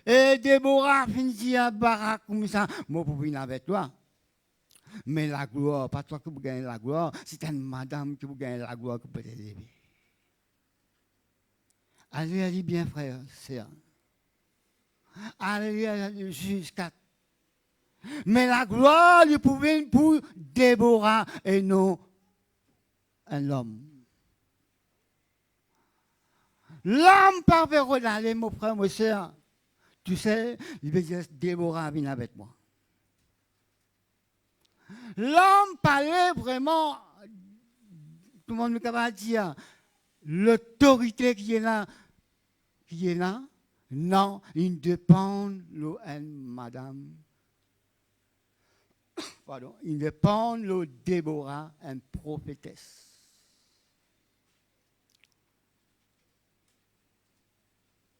Et Déborah finit à Barak comme ça, moi pour venir avec toi. Mais la gloire, pas toi qui vous gagnez la gloire, c'est une madame qui vous gagne la gloire qui peut t'aider. Allez, bien frère, c'est allez, jusqu'à. Mais la gloire, il pouvait pour Déborah et non un homme. L'homme parvient d'aller, mon frère, mon soeur. Tu sais, il veut dire, Déborah, viens avec moi. L'homme parlait vraiment, tout le monde me va dire, l'autorité qui est là, non, il dépend de madame. pardon, il dépend de Déborah, une prophétesse.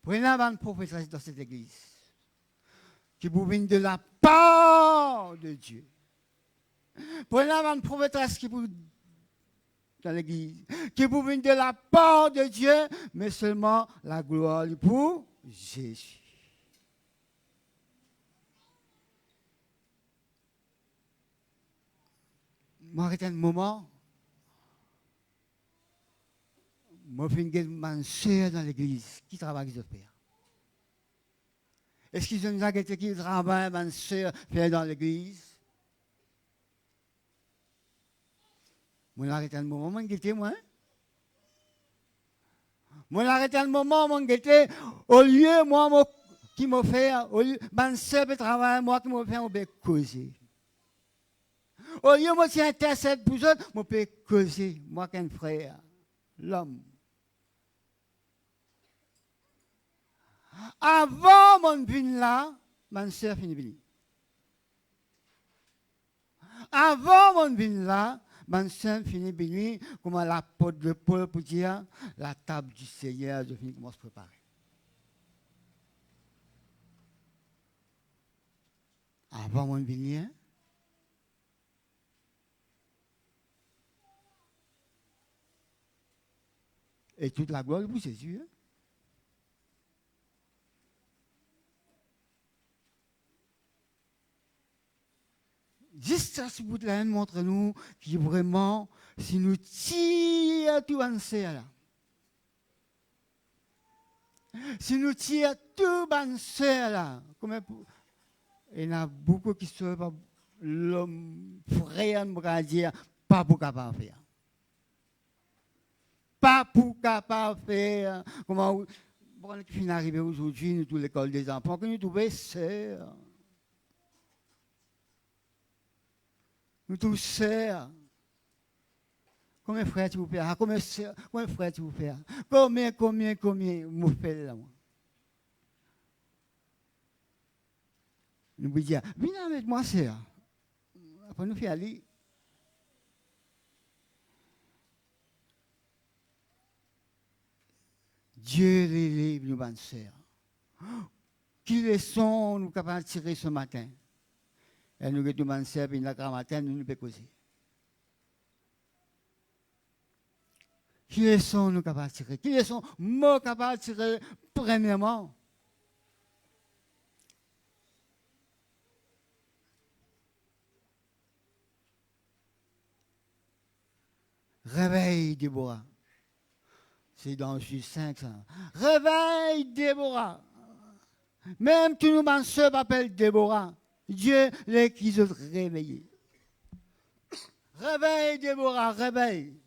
Prenez une prophétesse dans cette église qui vous vient de la part de Dieu. Prenez une prophétesse qui vous dans l'église, qui vous vient de la part de Dieu, mais seulement la gloire pour Jésus. Moi, arrêtez un moment. Moi, je suis une soeur dans l'église qui travaille avec les autres pères. Est-ce qu'ils ont déjà quelqu'un qui travaille, une soeur, dans l'église? Moi, arrêtez un moment, moi, j'étais moi. Moi, arrêtez un moment, moi, j'étais au lieu, moi, qui m'a fait, au lieu, une soeur peut travailler, moi, qui m'a fait, on peut causer. Au lieu, moi, si intercède pour eux, moi, je peux causer, moi, qu'un frère, l'homme. Avant mon vin là, ma soeur finit venir. Avant mon vin là, ma soeur finit venir, comme l'apôtre de Paul pour dire, la table du Seigneur, je finis comment se préparer. Avant mon venir, et toute la gloire pour Jésus. Juste ça, ce bout de la haine montre-nous que vraiment, si nous tirons tout banser là, si nous tirons tout banser là, comme il y en a beaucoup qui sont pas l'homme frère, on va dire, pas pour capable faire. Pas pour capable faire. Comment on finit arriver aujourd'hui, nous, toute l'école des enfants, que nous trouvons sœurs. Nous tous sœurs. Combien de frères tu vous fais? Combien de frères tu vous fais? Combien vous faites là? Nous vous disons, viens avec moi, sœur. Après nous faire aller. Dieu les livre, nous, bonnes sœurs. Quelles leçons nous sommes capables de tirer ce matin? Et nous sommes bonnes sœurs, et la matin, nous pouvons causer. Quelles leçons nous sommes capables de tirer? Quelles leçons nous sommes capables de tirer premièrement? Réveille, Déborah. C'est dans Juge 5, ça. Réveille, Déborah. Même tous nos bonnes sœurs m'appellent Déborah. Dieu les qui se réveillent. Réveille, Déborah, réveille.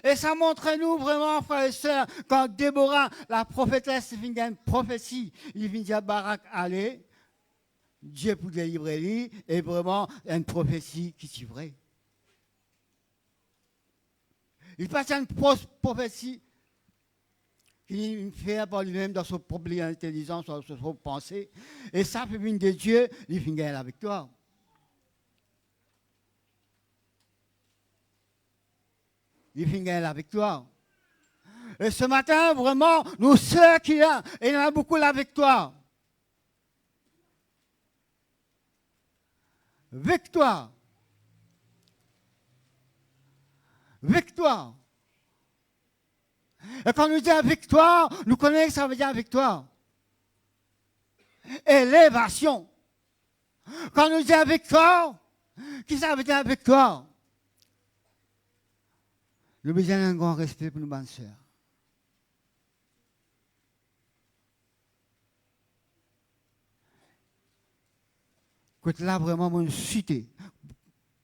Et ça montre nous vraiment, frères et sœurs, quand Déborah, la prophétesse, il vient une prophétie, il vient dire Barak, allez, Dieu pour délivrer lui, et vraiment une prophétie qui est vraie. Il passe une prophétie qu'il fait par lui-même dans son propre intelligence, dans son propre pensée. Et ça fait venir de Dieu, il finit gagner la victoire. Il finit gagner la victoire. Et ce matin, vraiment, nous ceux qui ont, et il y en a beaucoup la victoire. Victoire. Victoire. Et quand nous disons victoire, nous connaissons que ça veut dire victoire. Élévation. Quand nous disons victoire, qu'est-ce que ça veut dire victoire? Nous avons besoin d'un grand respect pour nos bonnes sœurs. Quand là, vraiment, mon chuté.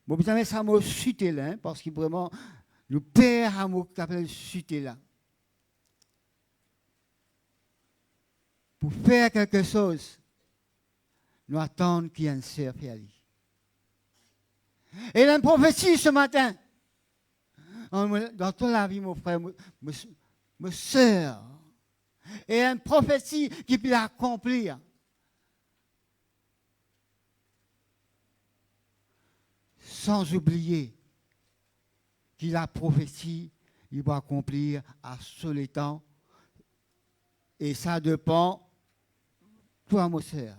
Bon, vous savez, ça m'a chuté là, parce que vraiment, nous père à mot qui appelle chuté là. Pour faire quelque chose, nous attendons qu'il y ait une sœur qui aille. Et il y a une prophétie ce matin. Dans toute la vie, mon frère, ma sœur. Et il y a une prophétie qui peut l'accomplir. sans oublier qu'il a prophétie, il va accomplir à ce les temps. Et ça dépend, toi, mon frère.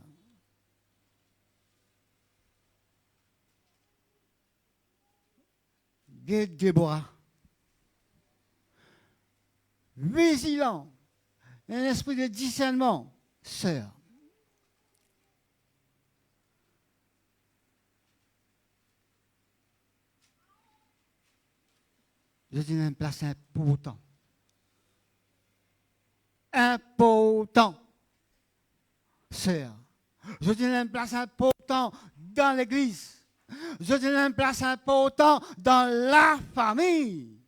Déborah, vigilant, un esprit de discernement, sœur. Je dis une place importante. Important, sœur. Je dis une place importante dans l'église. Je dis une place importante dans la famille.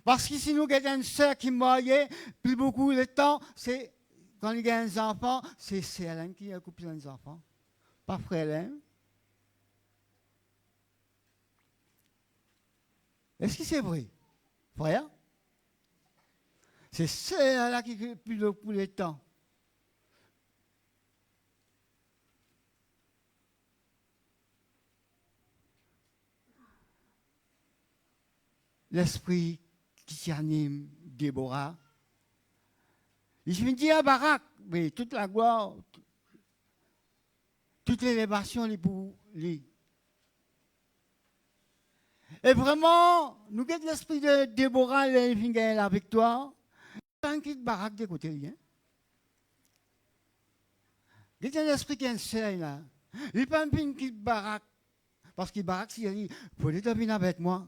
Parce que si nous avons une sœur qui mariée, plus beaucoup de temps, c'est quand il y a des enfants, c'est elle qui a coupé les enfants. Pas frère. Est-ce que c'est vrai? Frère? C'est celle-là qui fait plus beaucoup de temps. L'esprit qui anime Déborah. Il me dit à Barak, mais toute la gloire, toute l'élévation, les pour lui. Et vraiment, nous avons l'esprit de Déborah, il a gagné la victoire. Tant qu'il Barak de côté, rien. Il y a un esprit qui est un seul là. Il n'y a pas un qui Barak. Parce que Barak, s'il dit, vous voulez venir avec moi.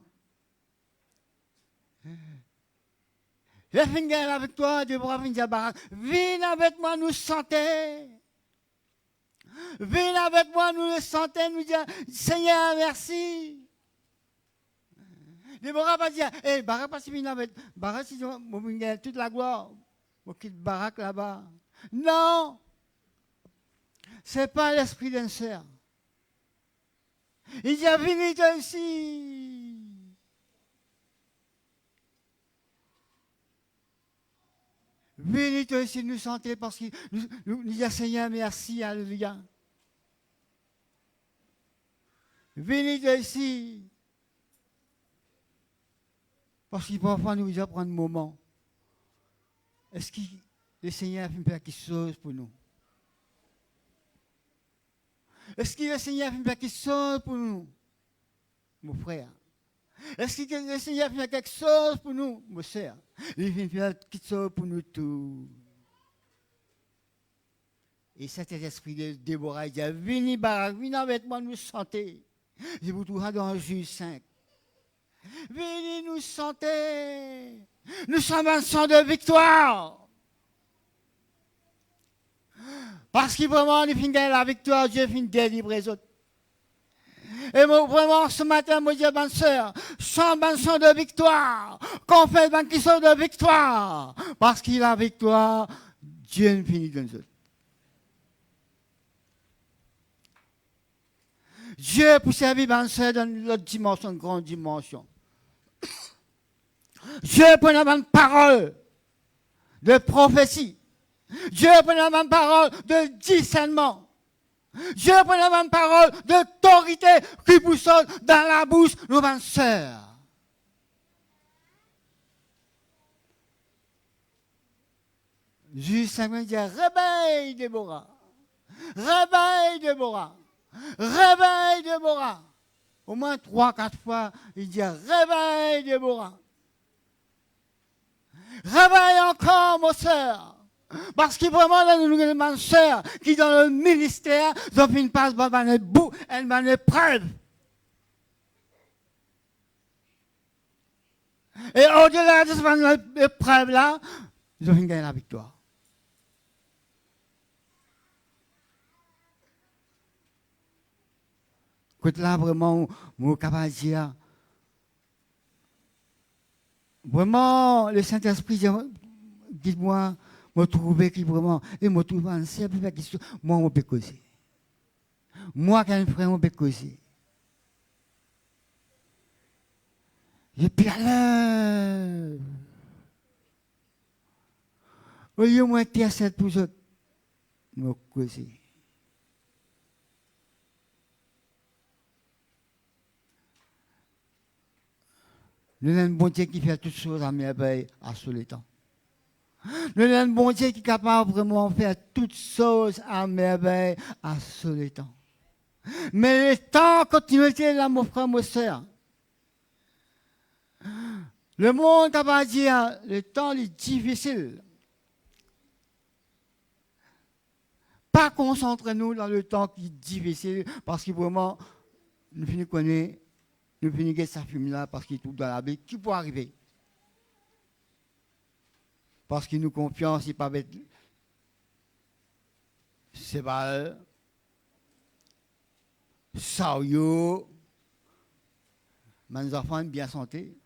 Il a gagné la victoire, Déborah vient dire à Barak, viens avec moi, nous santé. Viens avec moi, nous le santé, nous dire, Seigneur, merci. Déborah va dire, hé, Barak, pas si bien avec. Barak, si on gagne toute la gloire, on quitte Barak là-bas. Non! Ce n'est pas l'esprit d'un sœur. Il dit, venez ici. Venez ici, nous santé, parce que nous disons, Seigneur, merci, alléluia. Venez ici. Parce qu'il parfois nous apprend un moment. Est-ce que le Seigneur a fait quelque chose pour nous? Est-ce que le Seigneur a fait quelque chose pour nous, mon frère? Est-ce que le Seigneur a fait quelque chose pour nous, mon soeur? Il fait quelque chose pour nous tous. Et cet esprit de Déborah, il dit, venez Barak, venez avec moi, nous santé. Je vous trouverai dans Juge 5. Venez nous santé. Nous sommes un sang de victoire. Parce que vraiment, nous finissons la victoire, Dieu finit de délivrer les autres. Et moi, vraiment, ce matin, moi, je dis, bonne sœur, chante un sang de victoire. Qu'on fait un son de victoire. Parce qu'il a la victoire, Dieu nous finit de nous autres. Dieu pour servir bonne sœur dans l'autre dimension, une grande dimension. Dieu pour avoir une parole de prophétie. Dieu pour avoir une parole de discernement. Dieu pour avoir une parole d'autorité qui boussole dans la bouche de nos sœurs. Juste simplement dire, réveille Déborah. Réveille Déborah. Réveille Déborah. Au moins 3-4 fois, il dit, réveille Déborah. Réveille encore, mon soeur. Parce que vraiment, là, nous avons une soeur qui, dans le ministère, ont fait une passe, elle m'a une épreuve. Et au-delà de cette épreuve-là, ils ont gagné la victoire. Écoute, là, vraiment, mon capable de dire, vraiment, le Saint-Esprit, dites-moi, me trouver qui vraiment, et me trouver en simple question, moi, on peut causer. Moi, quand un frère, on peut causer. Et puis alors, au lieu de moi, t'es à 7 pour eux, me causer. Nous avons un bon Dieu qui fait toutes choses à merveille à ce temps. Nous avons un bon Dieu qui est capable vraiment de faire toutes choses à merveille à ce temps. Mais le temps continue là, mon frère, mon soeur. Le monde va dire, le temps est difficile. Pas concentrez-nous dans le temps qui est difficile, parce que vraiment, nous finissons connaître, nous finissons ça fume là, parce qu'il est tout dans la Bible, qui peut arriver. Parce qu'il nous confiance, il pas avec Sebal, Saoyo, mes enfants bien santé.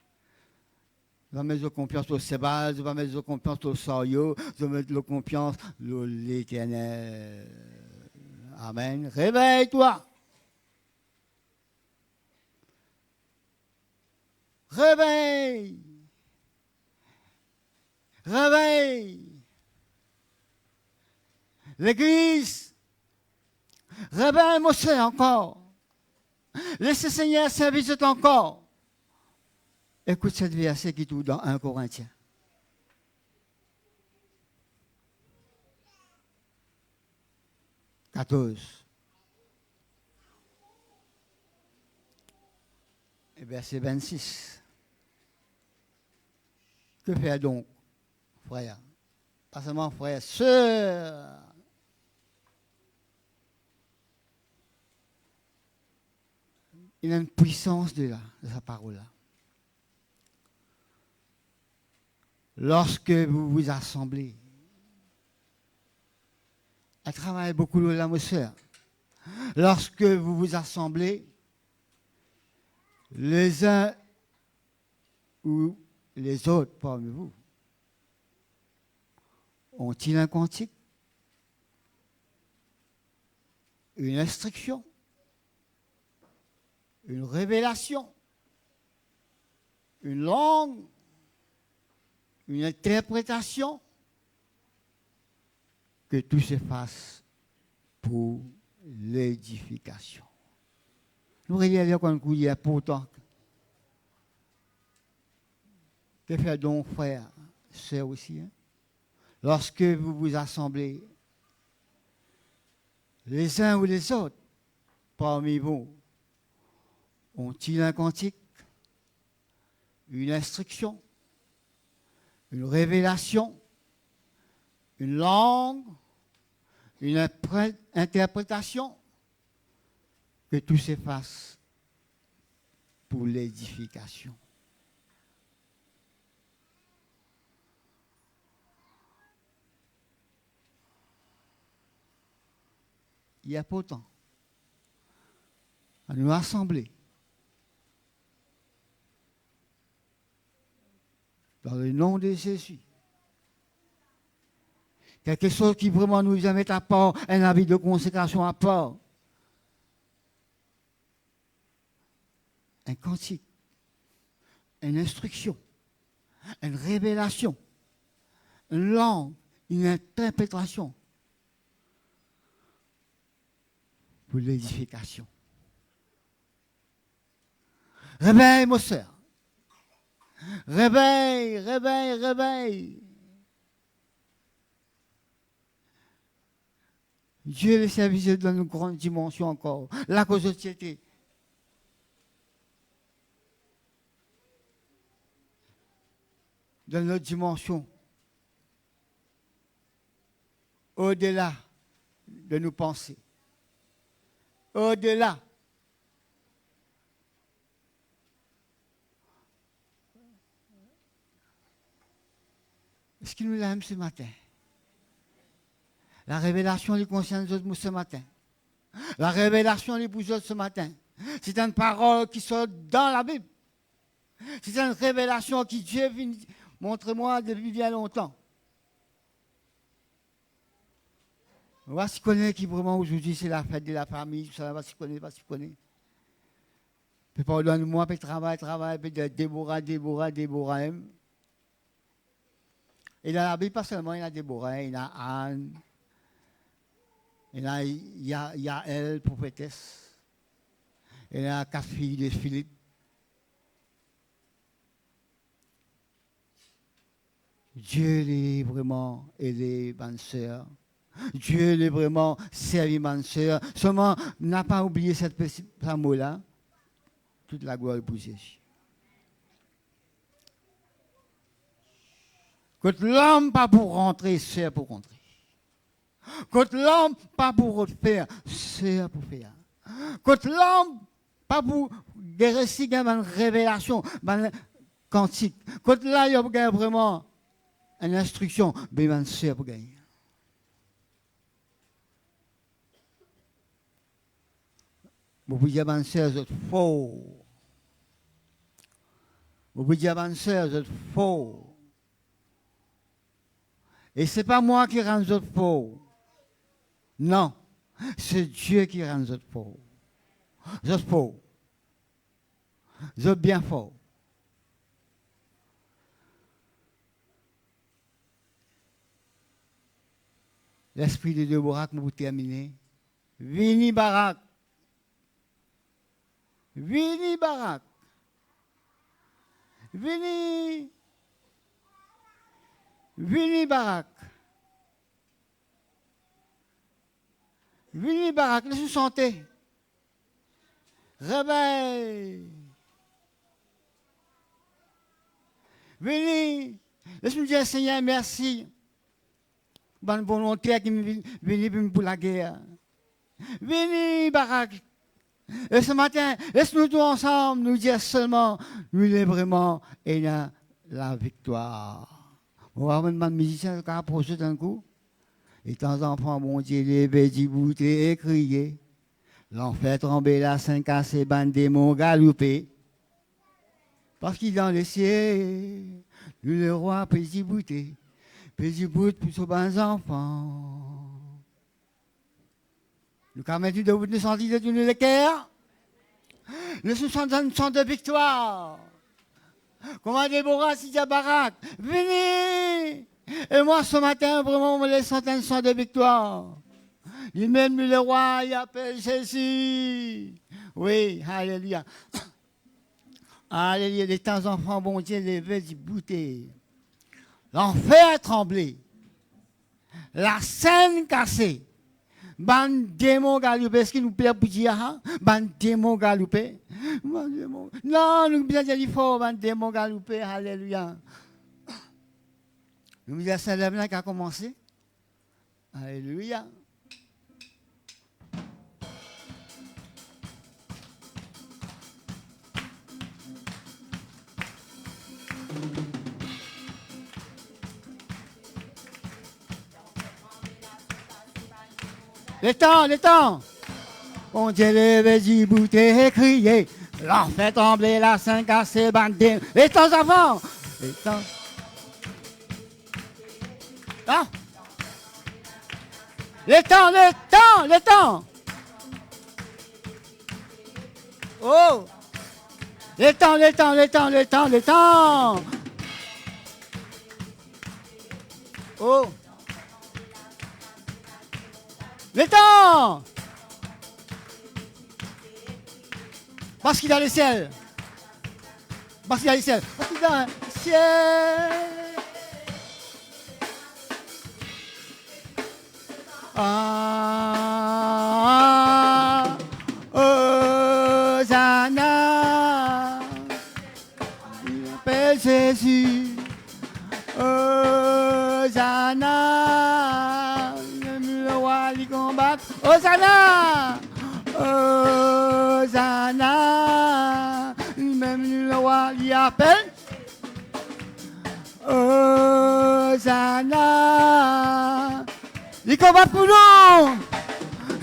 Je vais mettre confiance au Sebal, je vais mettre confiance au Saoyo, je vais mettre confiance à l'Éternel. Amen. Réveille-toi. Réveille. Réveille. L'Église. Réveille, mon Seigneur, encore. Laisse le Seigneur servir encore. Écoute cette verset qui est tout dans 1 Corinthiens. Et verset 26. Que faire donc, frère? Pas seulement frère, sœur. Il y a une puissance de sa parole-là. Lorsque vous vous assemblez, elle travaille beaucoup là, mon soeur. Lorsque vous vous assemblez, les uns ou les autres parmi vous, ont-ils un cantique, une instruction, une révélation, une langue, une interprétation, que tout se fasse pour l'édification. Nous regardons quand il y a pourtant. Que fait donc, frère, sœur aussi, hein? Lorsque vous vous assemblez, les uns ou les autres, parmi vous, ont-ils un cantique, une instruction, une révélation, une langue, une interprétation, que tout se fasse pour l'édification. Il y a pourtant à nous rassembler dans le nom de Jésus. Quelque chose qui vraiment nous a mis à part, un avis de consécration à part. Un cantique, une instruction, une révélation, une langue, une interprétation pour l'édification. Réveille, mon soeur. Réveille, réveille, réveille. Dieu le service dans une grande dimension encore. La société. Dans notre dimension. Au-delà de nos pensées. Au-delà. Est-ce qu'il nous aime ce matin? La révélation lui concerne nous ce matin. La révélation lui pour nous ce matin. C'est une parole qui sort dans la Bible. C'est une révélation qui Dieu montre-moi depuis bien longtemps. Voici qu'on qui vraiment aujourd'hui c'est la fête de la famille. Voici qu'on est, voici qu'on est. Puis pardonne-moi, puis travail, puis Déborah. Et dans la Bible, pas seulement il y a Déborah, il y a Anne. Il y a elle, prophétesse. Il y a 4 filles de Philippe. Dieu est vraiment aidé, ma soeur. Dieu est vraiment servi, ma soeur. Seulement, n'a pas oublié cette petite mot-là. Toute la gloire est pour Jésus. Quand l'homme pas pour rentrer, c'est pour rentrer. Quand l'homme pas pour faire, c'est pour faire. Quand l'homme pas pour des récits, une révélation, une cantique. Quand là, il y a vraiment une instruction, ben c'est pour gagner. Vous pouvez dire, ben c'est faux. Vous pouvez dire, ben c'est faux. Et ce n'est pas moi qui rends les autres faux. Non, c'est Dieu qui rend les autres faux. Les autres faux. Les autres bien faux. L'esprit de Dieu, Barak, vous terminez. Vini Barak. Vini Barak. Vini. Vini Barak. Vini Barak, laissez-vous chanter. Réveil. Vini. Laisse-moi dire, Seigneur, merci. Bonne volonté qui me vient pour la guerre. Vini Barak. Et ce matin, laisse-nous tous ensemble nous dire seulement, nous sommes vraiment et la victoire. On va avoir un musicien qui a approché d'un coup. Et temps enfant, mon Dieu, levé, dibouté et crié. L'enfer tremblé, la sainte cassée, bande démon galopé. Parce qu'il est dans le ciel, lui le roi petit bouté pour ses bons enfants. Nous permettons de vous sentir de le cœur. Nous sommes dans une chant de victoire. Comment Déborah, Sidia Barak, venez! Et moi, ce matin, vraiment, on me laisse sentir une chant de victoire. Il même le roi, il appelle Jésus. Oui, alléluia. Alléluia, les temps enfants, bon Dieu, les veilles du bouté. L'enfer a tremblé. La scène cassée. Ban démon galopé, est-ce qu'il nous plaît pour dire, hein? Ban démon galopé. Non, nous bien dire fort, ban démon galopé, alléluia. Nous disons Saint-Lève qui a commencé. Alléluia. Le temps. On Dieu levé du bouté et crié. L'enfer tremblé, la sainte cassée, bandé. Les temps avant. Les temps. Ah. Le temps. Oh. Le temps. Oh. Le temps. Parce qu'il a le ciel. Parce qu'il a le ciel. Hosanna, il appelle Jésus. Hosanna, le roi du combat. Hosanna, Hosanna, même le roi lui appelle. Hosanna. Ils combattent pour nous.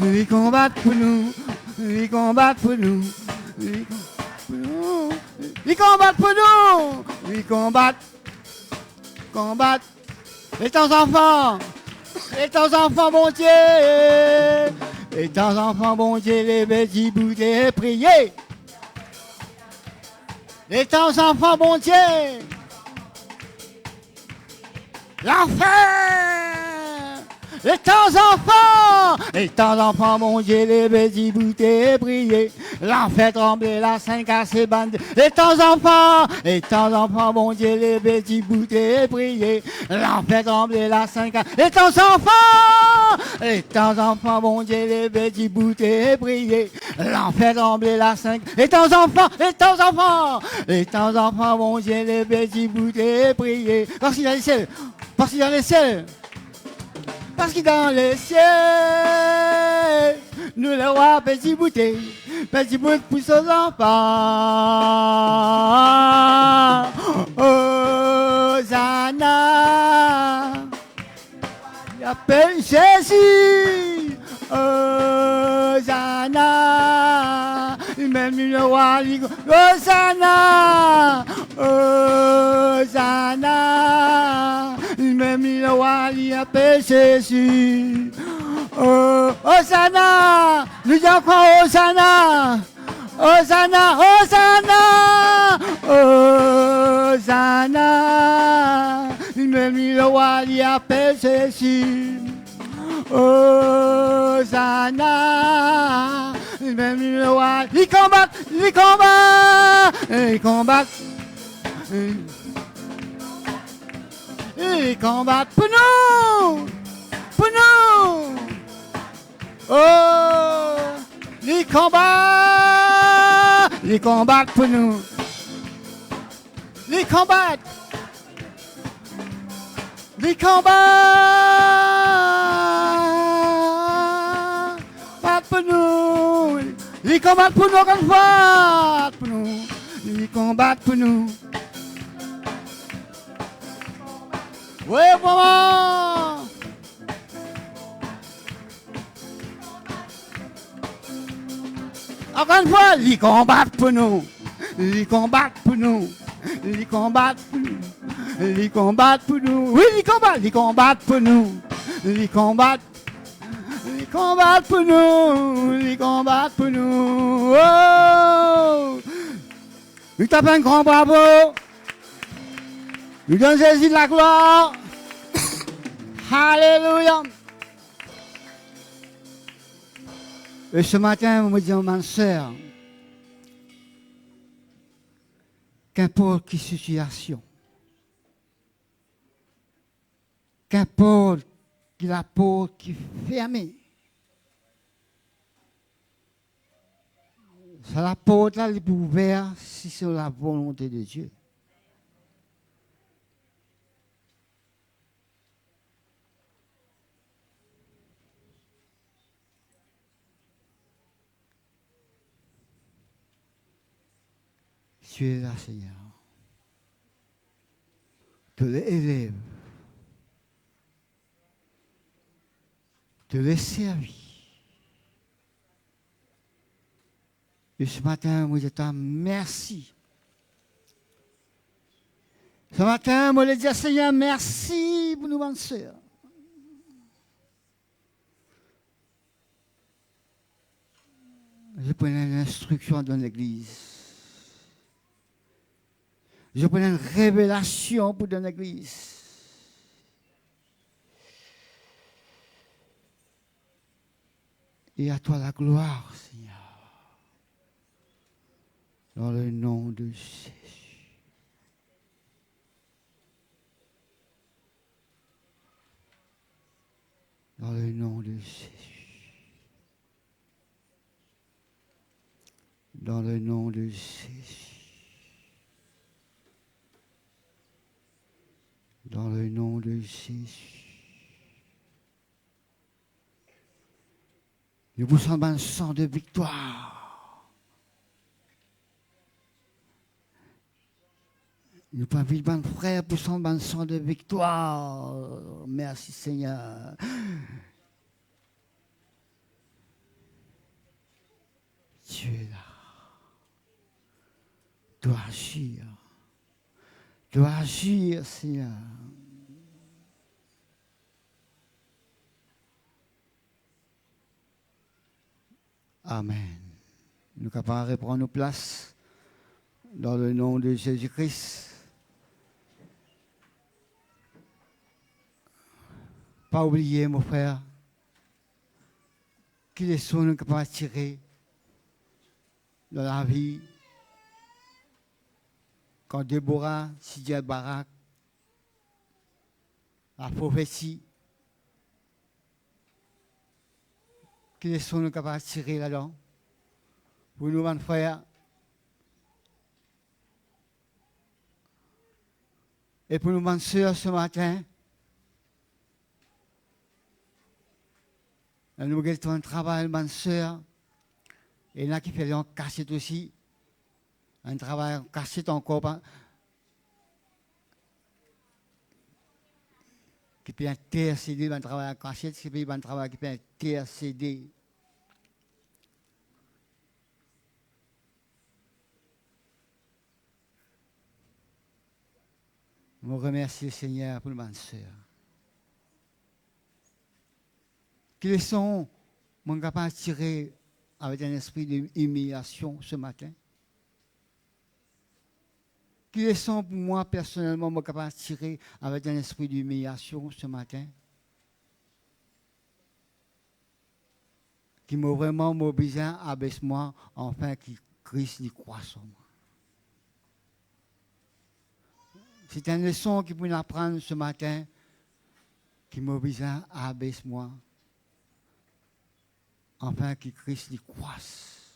Ils combattent pour nous. Ils combattent pour nous. Ils combattent pour nous. Ils combattent. Les temps enfants. Les temps enfants, bon Dieu. Les temps enfants, bon Dieu, les petits boutés, priez. Les temps enfants, bon Dieu. Les temps enfants, mon Dieu, les petits bouteilles briller. L'enfer trembler, la scène cassée, bande. Les temps enfants, mon Dieu, les petits bouteilles briller. L'enfer trembler, la scène cassée. Les temps enfants, mon Dieu, les petits bouteilles briller. L'enfer trembler, la scène. Les temps enfants, mon Dieu, les petits bouteilles briller. Parce qu'il y a les ciels, parce qu'il y a les ciels. Parce que dans les ciels, nous les rois petits bouteilles poussent aux enfants. Hosanna, il appelle Jésus. Hosanna, même le roi, Hosanna, Hosanna, même le roi, il appelle Jésus. Hosanna, nous disons quoi, Hosanna, Hosanna, Hosanna, Hosanna, même le roi, il appelle Jésus. Hosanna, même le roi, ils combattent, pour nous, oh, ils combattent pour nous, ils combattent pour nous, ils combattent pour nous, ils combattent pour nous. Oui, maman. Encore une fois, ils combattent pour nous, ils combattent pour nous, ils combattent pour nous, ils combattent pour nous. Oui, ils combattent pour nous, ils combattent pour nous, ils combattent pour nous. Oh! Nous tapons un grand bravo. Nous donnons Jésus de la gloire. Alléluia. Et ce matin, vous me dites, ma soeur, qu'importe quelle situation, qu'importe la porte qui est fermée, c'est la porte là, elle est ouverte si c'est la volonté de Dieu. Tu es là, Seigneur. Te les élève. Te les servir. Et ce matin, moi, je te merci. Ce matin, moi, je dis, Seigneur, merci pour nous, bonnes sœurs. Je prends une instruction dans l'église. Je prends une révélation pour dans l'église. Et à toi la gloire, Seigneur. Dans le nom de Jésus. Dans le nom de Jésus. Dans le nom de Jésus. Dans le nom de Jésus. Nous vous sommes un sang de victoire. Nous pas vivre un frère pour son un sang de victoire. Merci Seigneur. Tu es là. Tu dois agir. Tu dois agir, Seigneur. Amen. Nous sommes capables de reprendre nos places dans le nom de Jésus-Christ. pas oublier, mon frère, qu'il est son nous capable de tirer dans la vie. Quand Déborah, Sidia Barak, la prophétie, qu'il est son nous capable de tirer là-dedans. Pour nous, mon frère, et pour nous, mon soeur, ce matin, nous avons un travail, mon soeur, et il y en a qui font en cachette aussi, un travail en cachette encore, qui peut intercéder, un travail en cachette, qui peut un travail qui peut intercéder. Je remercie le Seigneur pour ma soeur. Quels sont mon capable de tirer avec un esprit d'humiliation ce matin? Quels sont pour moi personnellement mon capable de tirer avec un esprit d'humiliation ce matin? Qui m'a vraiment mobilisé à abaisse-moi, enfin que Christ y croit sur moi. C'est une leçon qui peut nous apprendre ce matin, qui m'oblige à abaisse-moi, afin que Christ y croisse.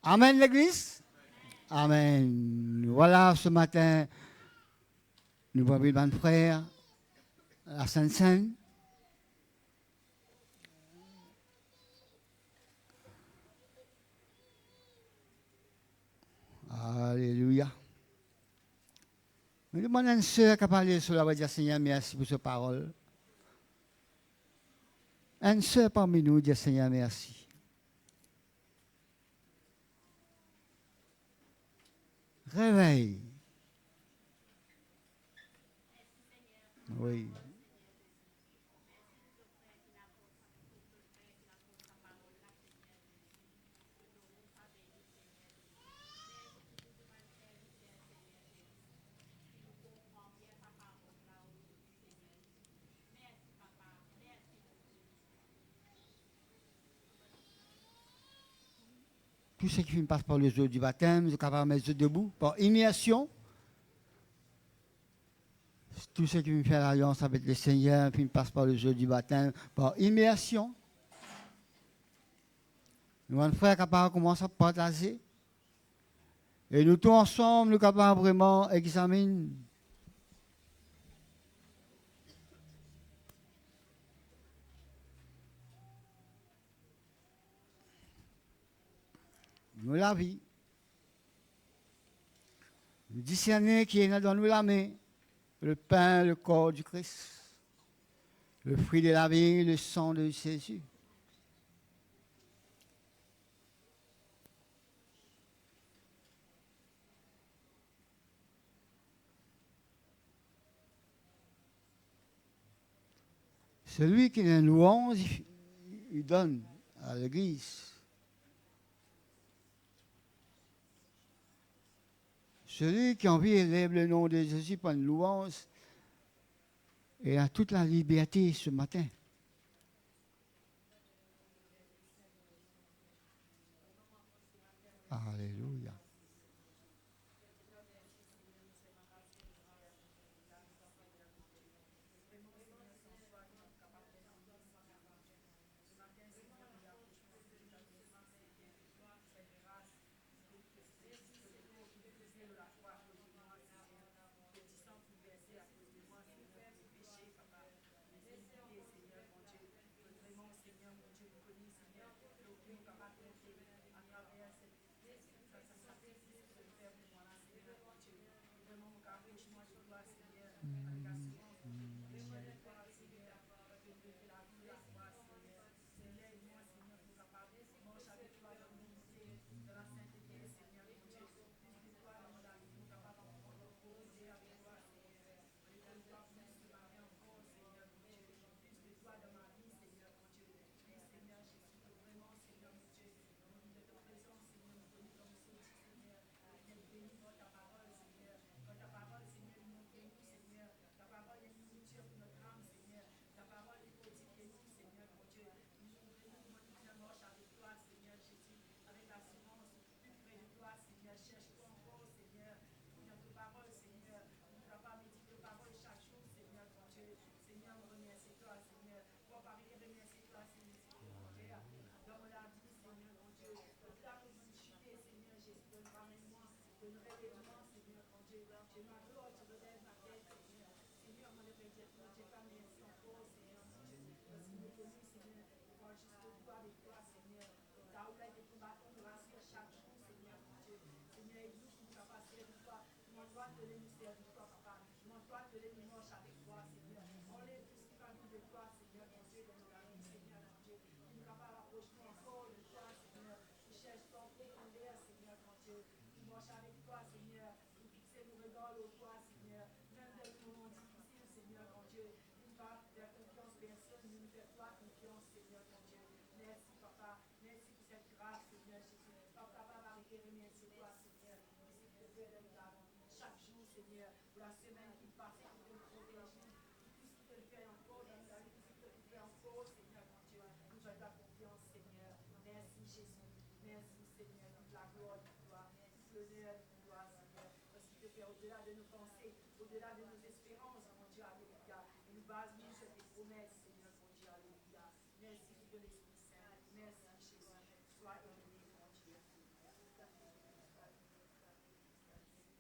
Amen, l'Église? Amen. Voilà, ce matin, nous voyons le frère, la Sainte-Sainte. Alléluia. Je demande à une sœur qui a parlé sur la voix du Seigneur, merci pour cette parole. Une sœur parmi nous dit Seigneur, merci. Réveille. Oui. Tout ce qui passe par le jour du baptême, je suis capable de mettre debout, par immersion. Tout ce qui me fait l'alliance avec le Seigneur, puis passe par le jour du baptême, par immersion. Nous, un frère capable commence à partager. Et nous tous ensemble, nous capables vraiment examiner. Nous la vie. Nous discerner qui est dans nous la main, le pain, le corps du Christ, le fruit de la vie, le sang de Jésus. Celui qui a une louange, il donne à l'Église. Celui qui a envie élève le nom de Jésus par une louange et a toute la liberté ce matin. Alléluia.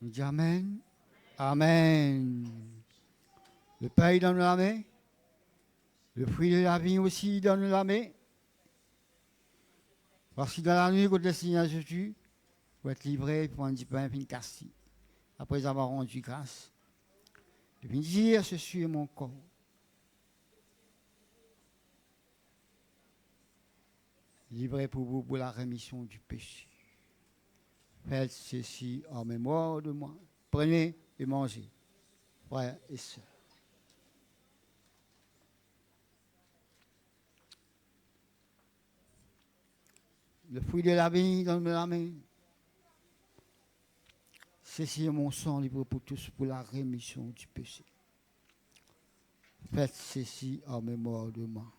On dit Amen. Amen. Le Père donne la main. Le fruit de la vie aussi donne la main. Parce que dans la nuit, quand le Seigneur Jésus, pour être livré, pour un petit pain, puis une cassie. Après avoir rendu grâce. Et puis dire, ceci est mon corps. Livré pour vous pour la rémission du péché. Faites ceci en mémoire de moi. Prenez et mangez, frères et sœurs. Le fruit de la vie dans la main. Ceci est mon sang libre pour tous pour la rémission du péché. Faites ceci en mémoire de moi.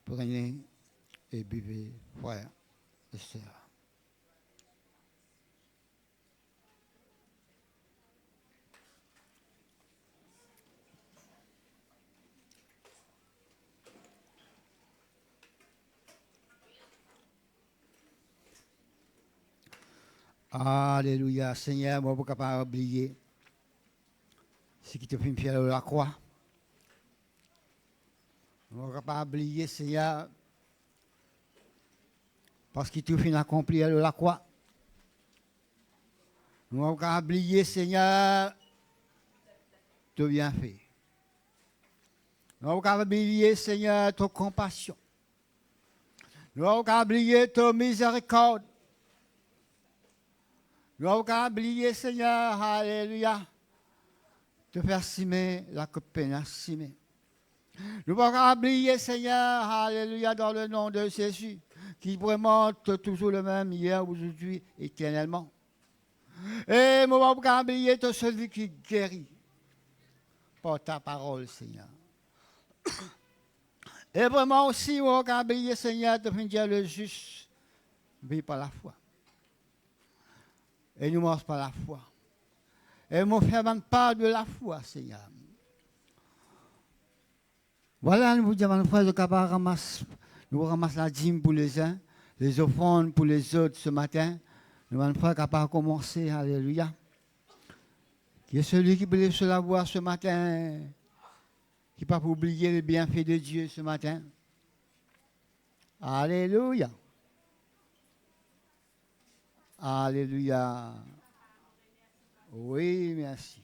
Prenez et buvez, frères et sœurs. Alléluia. Seigneur, moi, je ne peux pas oublier ce qui te fait me fier de la croix. Je ne peux pas oublier, Seigneur, parce qu'il te fait accomplir de la croix. Je ne peux pas oublier, Seigneur, te bien fait. Je ne peux pas oublier, Seigneur, ta compassion. Je ne peux pas oublier ta miséricorde. Nous n'avons qu'à oublier, Seigneur, alléluia, te faire simer la peine simer. Nous n'avons qu'à oublier, Seigneur, alléluia, dans le nom de Jésus, qui vraiment est toujours le même hier, aujourd'hui, éternellement. Et nous n'avons qu'à oublier tout celui qui guérit par ta parole, Seigneur. Et vraiment aussi, nous n'avons qu'à oublier, Seigneur, de dire le juste, vit par la foi. Et nous marchons par la foi. Et nous ne faisons pas de la foi, Seigneur. Voilà, nous vous disons, nous ramassons la dîme pour les uns, les offrandes pour les autres ce matin. Nous allons faire capable de commencer, alléluia. Qui est celui qui peut se la voir ce matin, qui ne peut pas oublier les bienfaits de Dieu ce matin. Alléluia. Alléluia. Oui, merci.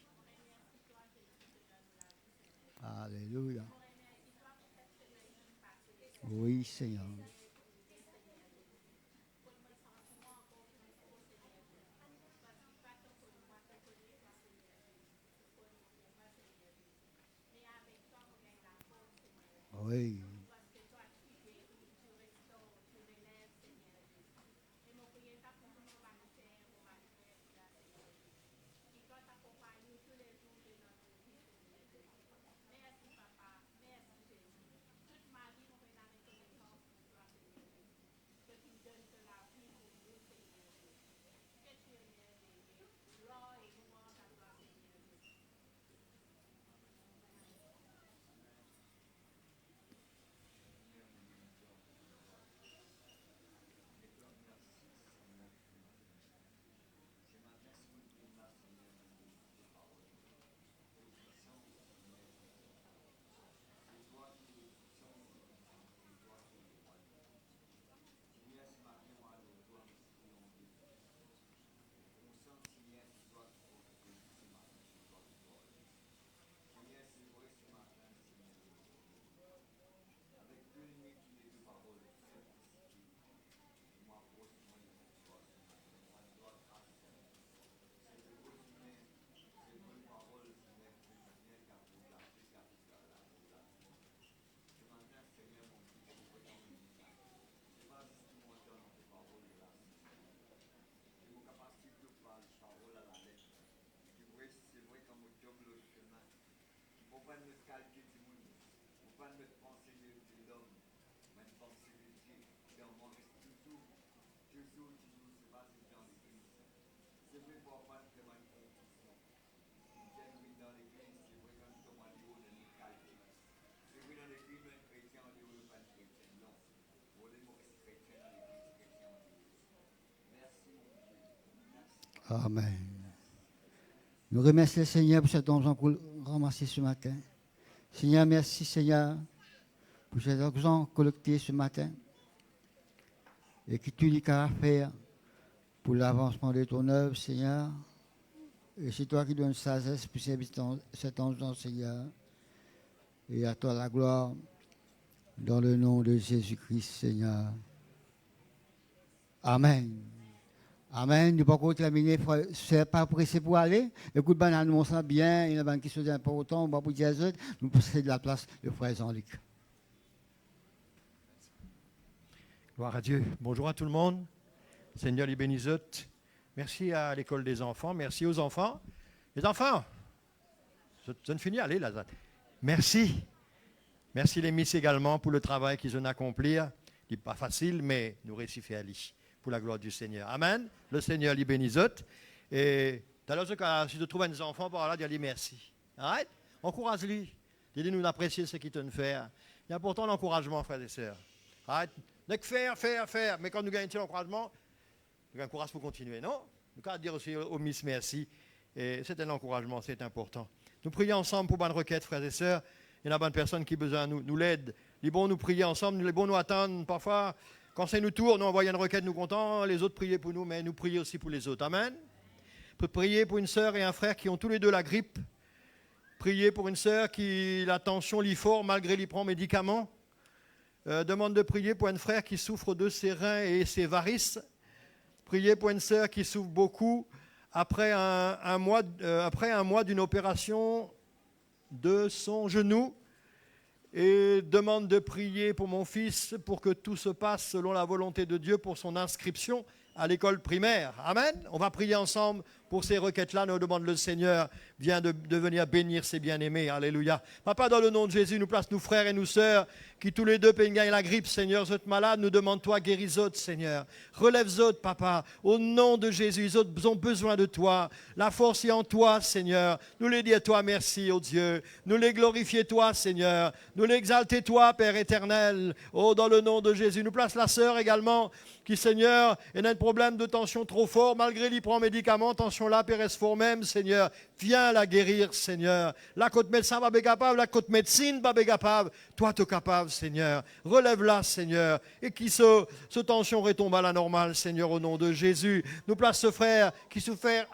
Alléluia. Oui, Seigneur. Oui. Amen. Nous remercions le Seigneur pour cet argent qu'on ramassé ce matin. Seigneur, merci Seigneur pour cet argent collecté ce matin et que tu as à faire pour l'avancement de ton œuvre, Seigneur. Et c'est toi qui donnes sagesse pour cet argent, Seigneur. Et à toi la gloire dans le nom de Jésus-Christ, Seigneur. Amen. Amen. Nous ne pouvons pas terminer. C'est pas pressé pour aller. Écoute, ben, annonce ça bien. Il y a une question importante. On va pour dire autres. Nous passons de la place de frère Jean-Luc. Gloire à Dieu. Bonjour à tout le monde. Seigneur les bénissotes. Merci à l'école des enfants. Merci aux enfants. Les enfants, je ne finis. Allez, là. Merci. Merci les miss également pour le travail qu'ils ont accompli. Il n'est pas facile, mais nous réussissons à aller. Pour la gloire du Seigneur. Amen. Le Seigneur les bénissote. Et tout à l'heure, si tu trouves des enfants par là, dis-lui merci. Arrête. Encourage-lui. Dis-lui nous apprécier ce qu'il te fait. Il y a pourtant l'encouragement, frères et sœurs. Arrête. Donc faire. Mais quand nous gagnons l'encouragement, nous gagnons courage pour continuer, non? Nous pouvons dire aussi au miss merci. Et c'est un encouragement, c'est important. Nous prions ensemble pour bonne requête, frères et sœurs. Il y a bonne personne qui a besoin de nous l'aide. Les bons nous prier ensemble, les bons nous attendent parfois. Quand c'est nous tour, nous envoyons une requête, nous contents, les autres prier pour nous, mais nous prier aussi pour les autres. Amen. Prier pour une sœur et un frère qui ont tous les deux la grippe. Prier pour une sœur qui la tension lit fort malgré qu'il prend médicaments. Demande de prier pour un frère qui souffre de ses reins et ses varices. Prier pour une sœur qui souffre beaucoup après un mois d'une opération de son genou. Et demande de prier pour mon fils pour que tout se passe selon la volonté de Dieu pour son inscription à l'école primaire. Amen. On va prier ensemble pour ces requêtes-là. Nous demande le Seigneur vient de venir bénir ses bien-aimés. Alléluia. Papa, dans le nom de Jésus, nous place nos frères et nos sœurs qui tous les deux peuvent gagner la grippe, Seigneur. Ils sont malades, nous demandons toi, guéris-eux, Seigneur. Relève-eux, Papa. Au nom de Jésus, ils ont besoin de toi. La force est en toi, Seigneur. Nous les disons toi merci, oh Dieu. Nous les glorifions toi, Seigneur. Nous l'exaltons toi, Père éternel. Oh, dans le nom de Jésus. Nous place la sœur également qui, Seigneur, a un problème de tension trop fort, malgré qu'il prend médicaments, tension là, Père fort même, Seigneur. Viens la guérir, Seigneur. La côte médecin va être capable, la côte médecine va être capable. Toi, tu es capable, Seigneur. Relève-la, Seigneur. Et qui ce tension retombe à la normale, Seigneur, au nom de Jésus. Nous place ce frère qui souffre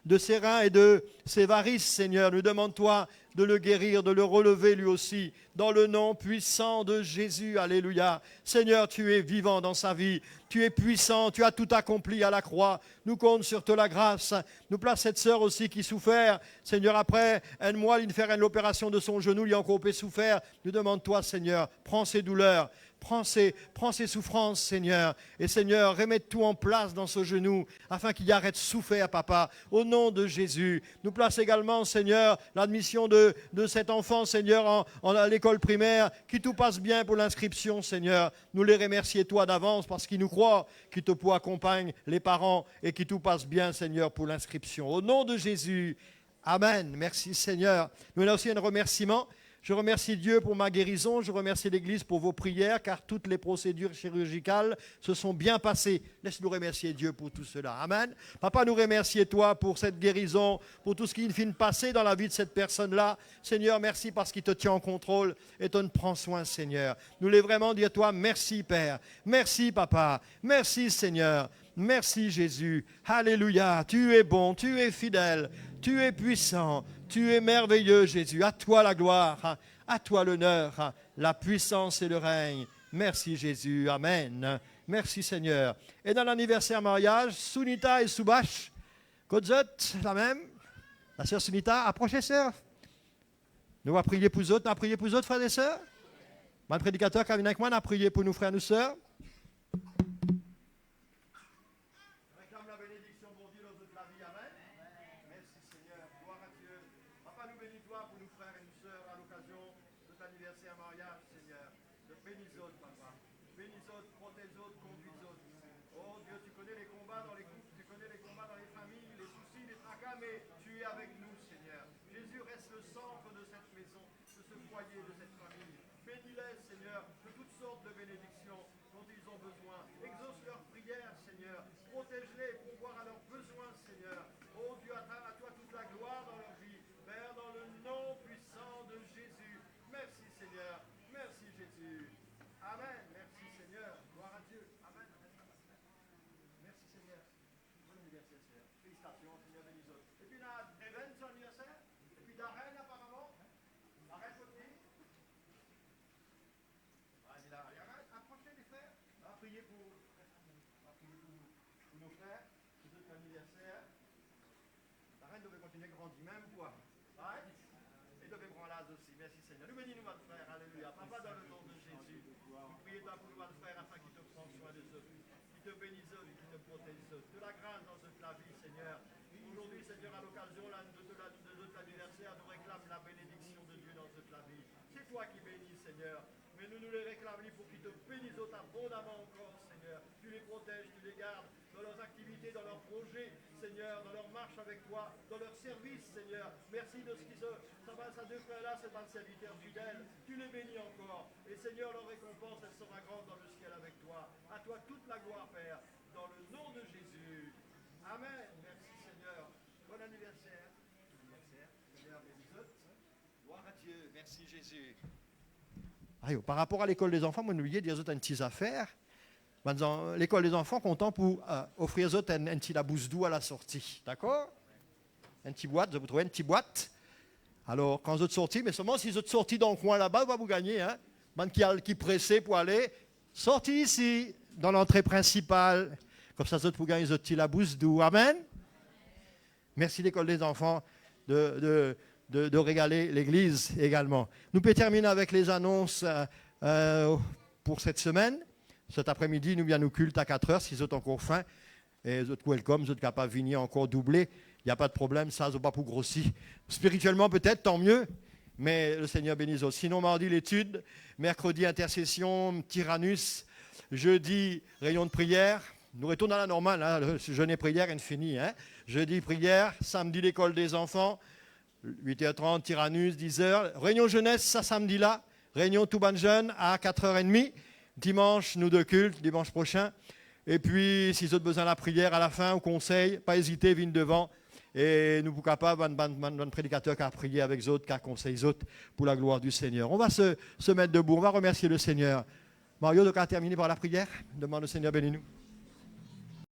de ses reins et de ses varices, Seigneur. Nous demande-toi de le guérir, de le relever lui aussi, dans le nom puissant de Jésus. Alléluia. Seigneur, tu es vivant dans sa vie. Tu es puissant, tu as tout accompli à la croix. Nous comptons sur ta grâce. Nous place cette sœur aussi qui souffert. Seigneur, après un mois, il fait l'opération de son genou, il a encore souffert. Nous demande-toi, Seigneur, prends ses douleurs. Prends ses souffrances, Seigneur. Et Seigneur, remets tout en place dans ce genou afin qu'il arrête de souffrir, Papa. Au nom de Jésus. Nous place également, Seigneur, l'admission de cet enfant, Seigneur, à l'école primaire. Qui tout passe bien pour l'inscription, Seigneur. Nous les remercions, toi, d'avance parce qu'ils nous croient, qui te pour accompagne les parents et qui tout passe bien, Seigneur, pour l'inscription. Au nom de Jésus. Amen. Merci, Seigneur. Nous avons aussi un remerciement. Je remercie Dieu pour ma guérison, je remercie l'Église pour vos prières, car toutes les procédures chirurgicales se sont bien passées. Laisse-nous remercier Dieu pour tout cela. Amen. Papa, nous remercions toi pour cette guérison, pour tout ce qui vient de passer dans la vie de cette personne-là. Seigneur, merci parce qu'il te tient en contrôle et te prend soin, Seigneur. Nous voulons vraiment dire toi, merci Père, merci Papa, merci Seigneur. Merci Jésus. Alléluia. Tu es bon, tu es fidèle, tu es puissant, tu es merveilleux Jésus. À toi la gloire, à toi l'honneur, la puissance et le règne. Merci Jésus. Amen. Merci Seigneur. Et dans l'anniversaire mariage, Sunita et Subash, Kodzot, la même. La sœur Sunita, approchez sœur. Nous allons prier pour eux. Nous allons prier pour eux, frères et sœurs. Mon prédicateur qui vient avec moi, nous allons prier pour nous frères et nous sœurs. Merci Seigneur, gloire à Dieu. Papa, nous bénis-toi pour nos frères et nos sœurs. verser un mariage, Seigneur. Bénis autres, papa. Bénis autres, protège autres, conduis autres. Oh Dieu, tu connais les combats dans les couples, tu connais les combats dans les familles, les soucis, les tracas, mais tu es avec nous, Seigneur. Jésus reste le centre de cette maison, de ce foyer, de cette famille. Bénis-les, Seigneur, de toutes sortes de bénédictions dont ils ont besoin. Exauce leurs prières, Seigneur. Protège-les, pourvoir à leurs besoins, Seigneur. Oh Dieu, à toi toute la gloire dans leur vie. Père, dans le nom puissant de Jésus. Merci, Seigneur. Merci, Jésus. Amen. Merci, Seigneur. Gloire à Dieu. Amen. Merci, Seigneur. Bon anniversaire, Seigneur. Félicitations, Seigneur, bénis autres. Et puis, là, Even, son anniversaire. Et puis, Darren, apparemment. Darren, côté. Approchez les frères. On va prier pour nos frères, pour notre anniversaire. La reine devait continuer à grandir, même quoi. Right? Et devait prendre l'âge aussi. Merci Seigneur. Nous bénissons notre frère. Alléluia. Papa, dans le nom de Jésus, nous prions pour notre frère afin qu'il te prenne soin de eux, qu'il te bénisse eux, qu'il te protège eux. De la grâce dans toute la vie, Seigneur. Aujourd'hui, Seigneur, à l'occasion de notre anniversaire, nous réclamons la bénédiction de Dieu dans toute la vie. C'est toi qui bénis, Seigneur. Mais nous les réclamons pour qu'ils te bénissent abondamment encore, Seigneur. Tu les protèges, tu les gardes dans leurs activités, dans leurs projets, Seigneur, dans leur marche avec toi, dans leur service, Seigneur. Merci de ce qui ça va, ces deux frères-là, c'est un serviteur fidèle. Tu les bénis encore. Et Seigneur, leur récompense, elle sera grande dans le ciel avec toi. À toi toute la gloire, Père, dans le nom de Jésus. Amen. Merci, Seigneur. Bon anniversaire. Seigneur, bénis-eux. Gloire à Dieu. Merci, Jésus. Par rapport à l'école des enfants, moi, n'oubliez de dire une petite affaire. L'école des enfants content pour offrir aux autres un petit labousse doux à la sortie. D'accord? Un petit boîte, vous trouvez une petite boîte. Alors, quand vous êtes sortis, mais seulement si vous êtes sortis dans le coin là-bas, vous gagner. Hein? Qui pressé pour aller, sortis ici, dans l'entrée principale. Comme ça, vous pouvez gagner un petit labousse doux. Amen? Merci l'école des enfants de régaler l'église également. Nous pouvons terminer avec les annonces pour cette semaine. Cet après-midi, nous viens au culte à 4h, si vous êtes encore faim. Et vous êtes welcome, vous êtes capable de venir encore doubler. Il n'y a pas de problème, ça, vous pas pour grossir. Spirituellement, peut-être, tant mieux. Mais le Seigneur bénisse aussi. Sinon, mardi, l'étude. Mercredi, intercession, Tyrannus. Jeudi, réunion de prière. Nous retournons à la normale. Hein. Le jeûne et prière est fini. Hein. Jeudi, prière. Samedi, l'école des enfants. 8h30, Tyrannus, 10h. Réunion jeunesse, ça samedi-là. Réunion tout ban jeune à 4h30. Dimanche, nous deux cultes, dimanche prochain. Et puis, si vous avez besoin de la prière à la fin, au conseil, pas hésiter, venez devant. Et nous sommes capables, un prédicateur qui a prié avec les autres, qui a conseillé les autres pour la gloire du Seigneur. On va se mettre debout, on va remercier le Seigneur. Mario, donc, a terminé par la prière. Demande au Seigneur, bénis-nous.